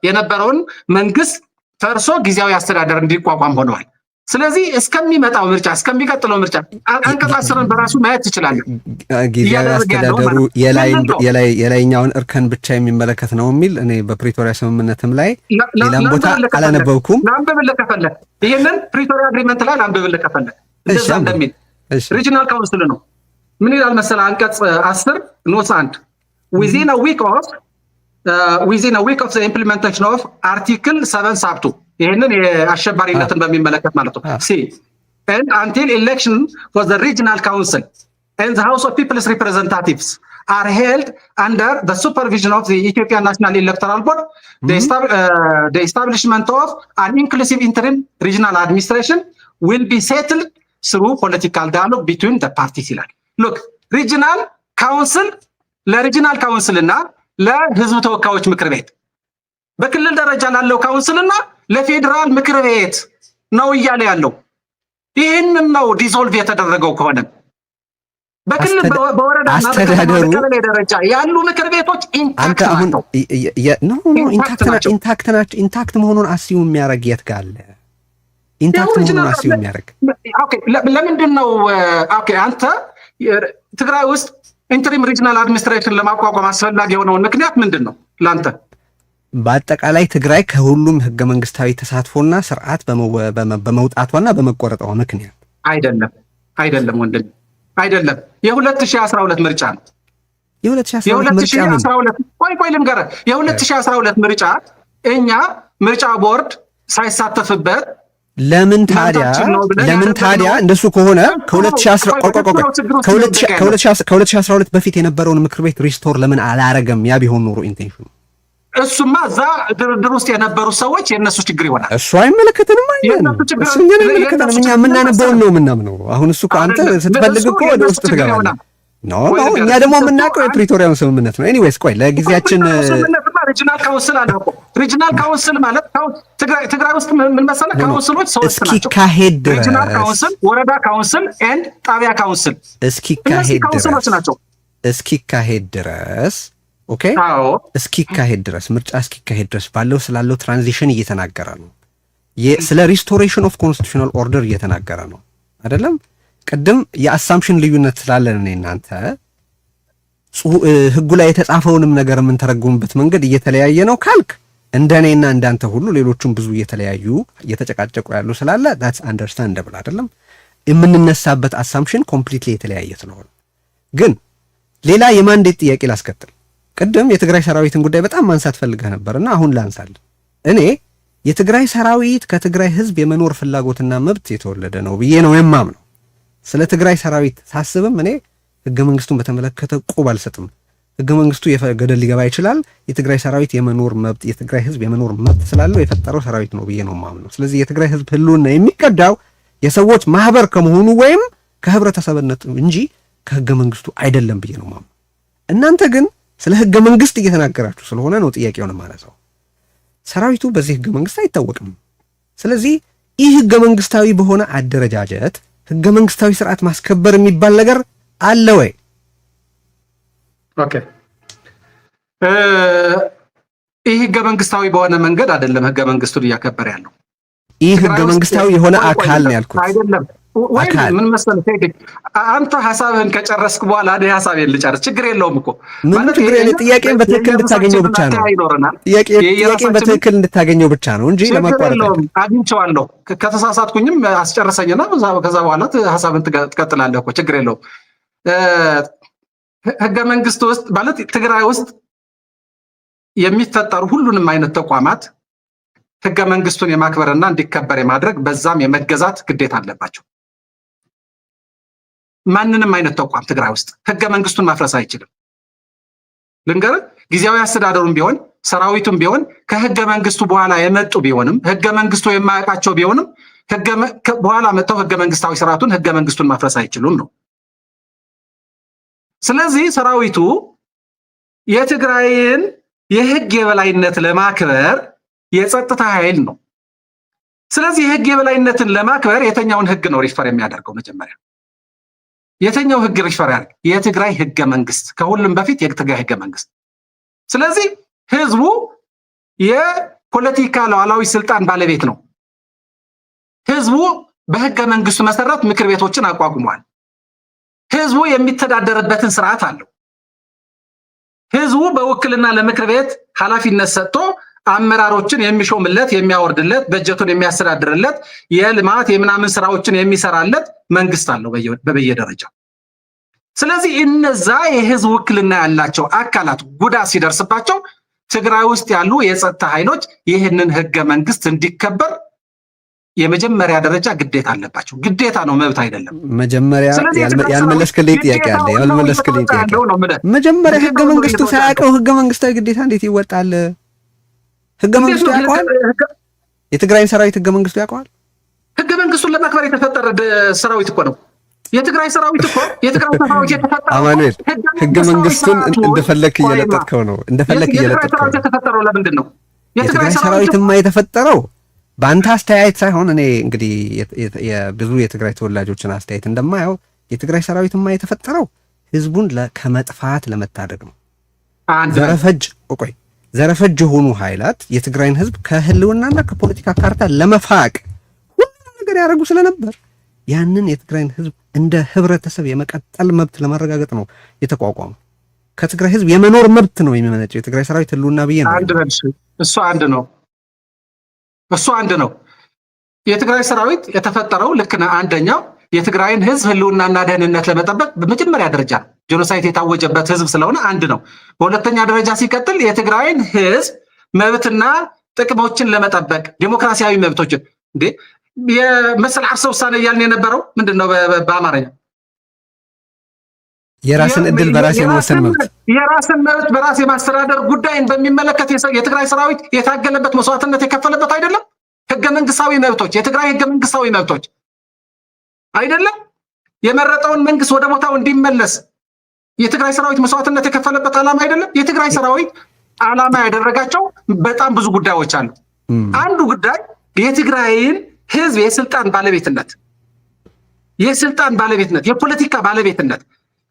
የነበረውን መንግስት ፈርሶ ጊዜያዊ አስተዳደር እንዲቋቋም ሆነዋል። ስለዚህ እስከሚመጣው ምርጫ እስከሚቀጥለው ምርጫ አንቀጽ 10ን በራሱ ማየት ትችላለህ። ጊዜያዊ አስተዳደሩ የላይኛውን እርከን ብቻ የሚመለከት ነው የሚል እኔ በፕሪቶሪያ ስምምነትም ላይ ሌላም ቦታ አላነበብኩም። ላንብብልህ ከፈለህ ይህንን ፕሪቶሪያ አግሪመንት ላይ ላንብብልህ ከፈለህ እንደዛ እንደሚል ሪጂናል ካውንስል ነው። ምን ይላል መሰለህ? አንቀጽ 10 ንዑስ 1 within a week of the implementation of article 7 sub 2 ይህንን የአሸባሪነትን በሚመለከት ማለት ነው። and until election for the regional council and the House of People's Representatives are held under the supervision of the Ethiopian National Electoral Board, the establishment of an inclusive interim regional administration will be settled through political dialogue between the parties ይላል። look regional council ለሪጂናል ካውንስል እና ለህዝብ ተወካዮች ምክር ቤት በክልል ደረጃ ላለው ካውንስል እና ለፌዴራል ምክር ቤት ነው እያለ ያለው። ይህንን ነው ዲዞልቭ የተደረገው ከሆነ በክልል በወረዳና በቀበሌ ደረጃ ያሉ ምክር ቤቶች ኢንታክት መሆኑን አስዩ የሚያደርግ የት ጋር አለ? ኢንታክት መሆኑን አስዩ የሚያደርግ ለምንድን ነው? አንተ ትግራይ ውስጥ ኢንተሪም ሪጅናል አድሚኒስትሬሽን ለማቋቋም አስፈላጊ የሆነውን ምክንያት ምንድን ነው ለአንተ? በአጠቃላይ ትግራይ ከሁሉም ህገ መንግስታዊ ተሳትፎና ስርዓት በመውጣቷና በመቆረጧ ምክንያት አይደለም ወንድም፣ አይደለም። የ2012 ምርጫ ነው። ቆይ ልንገርህ፣ የ2012 ምርጫ እኛ ምርጫ ቦርድ ሳይሳተፍበት ለምን ታዲያ እንደሱ ከሆነ ከ2012 በፊት የነበረውን ምክር ቤት ሪስቶር ለምን አላረገም? ያ ቢሆን ኖሮ ኢንቴንሽኑ እሱማ እዛ ድርድር ውስጥ የነበሩ ሰዎች የእነሱ ችግር ይሆናል። እሱ አይመለከተንም። እሱ እኛን አይመለከተንም። እኛ የምናነበውን ነው የምናምነው። አሁን እሱ ከአንተ ስትፈልግ እኮ ወደ ውስጥ ትገባለህ። እኛ ደግሞ የምናውቀው የፕሪቶሪያውን ስምምነት ነው። ኤኒዌይስ ቆይ ለጊዜያችን ሪጂናል ካውንስል አለ እኮ። ሪጂናል ካውንስል ማለት ትግራይ ውስጥ ምን መሰለህ ካውንስሎች ሶስት ናቸው። እስኪካሄድ ድረስ ሪጂናል ካውንስል፣ ወረዳ ካውንስል ኤንድ ጣቢያ ካውንስል እስኪካሄድ ድረስ ኦኬ። እስኪካሄድ ድረስ ምርጫ እስኪካሄድ ድረስ ስላለው ትራንዚሽን እየተናገረ ነው። ስለ ሪስቶሬሽን ኦፍ ኮንስቲቱሽናል ኦርደር እየተናገረ ነው አይደለም? ቅድም የአሳምፕሽን ልዩነት ስላለን እኔ እናንተ ህጉ ላይ የተጻፈውንም ነገር የምንተረጉምበት መንገድ እየተለያየ ነው ካልክ እንደኔና እንዳንተ ሁሉ ሌሎቹም ብዙ እየተጨቃጨቁ ያሉ ስላለ that's understandable አይደለም? የምንነሳበት አሳምፕሽን ኮምፕሊትሊ የተለያየ ስለሆነ ግን ሌላ የማንዴት ጥያቄ ላስከትል። ቅድም የትግራይ ሰራዊትን ጉዳይ በጣም ማንሳት ፈልገህ ነበርና አሁን ላንሳለን። እኔ የትግራይ ሰራዊት ከትግራይ ህዝብ የመኖር ፍላጎትና መብት የተወለደ ነው ብዬ ነው የማምነው። ስለ ትግራይ ሰራዊት ሳስብም እኔ ህገ መንግስቱን በተመለከተ ቁብ አልሰጥም። ህገ መንግስቱ ገደል ሊገባ ይችላል። የትግራይ ሰራዊት የመኖር መብት የትግራይ ህዝብ የመኖር መብት ስላለው የፈጠረው ሰራዊት ነው ብዬ ነው የማምነው። ስለዚህ የትግራይ ህዝብ ህልውና የሚቀዳው የሰዎች ማህበር ከመሆኑ ወይም ከህብረተሰብነት እንጂ ከህገ መንግስቱ አይደለም ብዬ ነው የማምነው። እናንተ ግን ስለ ህገ መንግስት እየተናገራችሁ ስለሆነ ነው ጥያቄውን ማነሳው። ሰራዊቱ በዚህ ህገ መንግስት አይታወቅም። ስለዚህ ይህ ህገ መንግስታዊ በሆነ አደረጃጀት ህገ መንግስታዊ ስርዓት ማስከበር የሚባል ነገር አለ ወይ? ኦኬ ይህ ህገ መንግስታዊ በሆነ መንገድ አይደለም ህገ መንግስቱን እያከበረ ያለው። ይህ ህገ መንግስታዊ የሆነ አካል ነው ያልኩት አይደለም። ወይ ምን መሰለህ አንተ ሐሳብህን ከጨረስክ በኋላ እኔ ሐሳቤን ልጨርስ። ችግር የለውም እኮ ማለት ጥያቄን በትክክል እንድታገኘው ብቻ ነው። ጥያቄን በትክክል እንድታገኘው ብቻ ነው እንጂ ለማቋረጥ አግኝቼዋለሁ። ከተሳሳትኩኝም አስጨርሰኝና ከዛ በኋላ ሐሳብን ትቀጥላለህ እኮ ችግር የለውም። ህገ መንግስት ውስጥ ማለት ትግራይ ውስጥ የሚፈጠሩ ሁሉንም አይነት ተቋማት ህገ መንግስቱን የማክበርና እንዲከበር የማድረግ በዛም የመገዛት ግዴታ አለባቸው። ማንንም አይነት ተቋም ትግራይ ውስጥ ህገ መንግስቱን ማፍረስ አይችልም። ልንገርህ፣ ጊዜያዊ አስተዳደሩም ቢሆን ሰራዊቱም ቢሆን ከህገ መንግስቱ በኋላ የመጡ ቢሆንም ህገ መንግስቱ የማያውቃቸው ቢሆንም በኋላ መጥተው ህገ መንግስታዊ ስርዓቱን ህገ መንግስቱን ማፍረስ አይችሉም ነው። ስለዚህ ሰራዊቱ የትግራይን የህግ የበላይነት ለማክበር የጸጥታ ኃይል ነው። ስለዚህ የህግ የበላይነትን ለማክበር የተኛውን ህግ ነው ሪፈር የሚያደርገው? መጀመሪያ የተኛው ህግ ሪፈር ያደርግ? የትግራይ ህገ መንግስት፣ ከሁሉም በፊት የትግራይ ህገ መንግስት። ስለዚህ ህዝቡ የፖለቲካ ሉዓላዊ ስልጣን ባለቤት ነው። ህዝቡ በህገ መንግስቱ መሰረት ምክር ቤቶችን አቋቁሟል። ህዝቡ የሚተዳደርበትን ስርዓት አለው። ህዝቡ በውክልና ለምክር ቤት ኃላፊነት ሰጥቶ አመራሮችን የሚሾምለት፣ የሚያወርድለት፣ በጀቱን የሚያስተዳድርለት፣ የልማት የምናምን ስራዎችን የሚሰራለት መንግስት አለው በየደረጃው። ስለዚህ እነዛ የህዝብ ውክልና ያላቸው አካላት ጉዳት ሲደርስባቸው ትግራይ ውስጥ ያሉ የጸጥታ ኃይሎች ይህንን ህገ መንግስት እንዲከበር የመጀመሪያ ደረጃ ግዴታ አለባቸው። ግዴታ ነው፣ መብት አይደለም። መጀመሪያ ያልመለስክልኝ ጥያቄ አለ። መጀመሪያ ህገ መንግስቱ ሳያውቀው ህገ መንግስታዊ ግዴታ እንዴት ይወጣል? ህገ መንግስቱ ያውቀዋል። የትግራይን ሰራዊት ህገ መንግስቱ ያውቀዋል። ህገ መንግስቱን ለማክበር የተፈጠረ ሰራዊት እኮ ነው የትግራይ ሰራዊት እኮ። የትግራይ ሰራዊት የተፈጠረው አማኑኤል፣ ህገ መንግስቱን እንደፈለክ እየለጠጥከው ነው። የተፈጠረው ለምንድን ነው? የትግራይ ሰራዊትማ የተፈጠረው በአንተ አስተያየት ሳይሆን እኔ እንግዲህ ብዙ የትግራይ ተወላጆችን አስተያየት እንደማየው የትግራይ ሰራዊትማ የተፈጠረው ህዝቡን ከመጥፋት ለመታደግ ነው። ዘረፈጅ የሆኑ ኃይላት የትግራይን ህዝብ ከህልውናና ከፖለቲካ ካርታ ለመፋቅ ሁሉም ነገር ያደርጉ ስለነበር ያንን የትግራይን ህዝብ እንደ ህብረተሰብ የመቀጠል መብት ለማረጋገጥ ነው የተቋቋመው። ከትግራይ ህዝብ የመኖር መብት ነው የሚመነጨው የትግራይ ሰራዊት ህልውና ብዬ ነው። እሱ አንድ ነው። የትግራይ ሰራዊት የተፈጠረው ልክ ነው። አንደኛው የትግራይን ህዝብ ህልውናና ደህንነት ለመጠበቅ በመጀመሪያ ደረጃ ጄኖሳይድ የታወጀበት ህዝብ ስለሆነ አንድ ነው። በሁለተኛ ደረጃ ሲቀጥል የትግራይን ህዝብ መብትና ጥቅሞችን ለመጠበቅ ዴሞክራሲያዊ መብቶችን የመሰል ዓርሰ ውሳኔ እያልን የነበረው ምንድነው? በአማርኛ የራስን እድል በራስ የመወሰን መብት፣ የራስን መብት በራስ የማስተዳደር ጉዳይን በሚመለከት የትግራይ ሰራዊት የታገለበት መስዋዕትነት የከፈለበት አይደለም? ህገ መንግስታዊ መብቶች፣ የትግራይ ህገ መንግስታዊ መብቶች አይደለም? የመረጠውን መንግስት ወደ ቦታው እንዲመለስ የትግራይ ሰራዊት መስዋዕትነት የከፈለበት ዓላማ አይደለም? የትግራይ ሰራዊት ዓላማ ያደረጋቸው በጣም ብዙ ጉዳዮች አሉ። አንዱ ጉዳይ የትግራይን ህዝብ የስልጣን ባለቤትነት፣ የፖለቲካ ባለቤትነት፣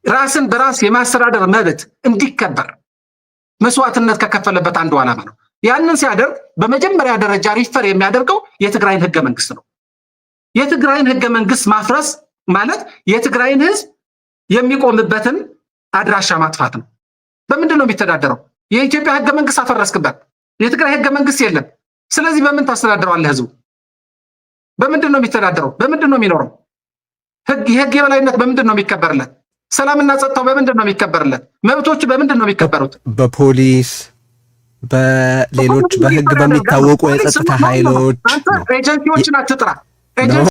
ራስን በራስ የማስተዳደር መብት እንዲከበር መስዋዕትነት ከከፈለበት አንዱ ዓላማ ነው። ያንን ሲያደርግ በመጀመሪያ ደረጃ ሪፈር የሚያደርገው የትግራይን ህገ መንግስት ነው። የትግራይን ህገ መንግስት ማፍረስ ማለት የትግራይን ህዝብ የሚቆምበትን አድራሻ ማጥፋት ነው። በምንድን ነው የሚተዳደረው? የኢትዮጵያ ህገ መንግስት አፈረስክበት። የትግራይ ህገ መንግስት የለም። ስለዚህ በምን ታስተዳድረዋለህ? ህዝቡ በምንድን ነው የሚተዳደረው? በምንድን ነው የሚኖረው? የህግ የበላይነት በምንድን ነው የሚከበርለት? ሰላምና ጸጥታው በምንድን ነው የሚከበርለት? መብቶቹ በምንድን ነው የሚከበሩት? በፖሊስ በሌሎች በህግ በሚታወቁ የጸጥታ ኃይሎች። ኤጀንሲዎችን አትጥራ።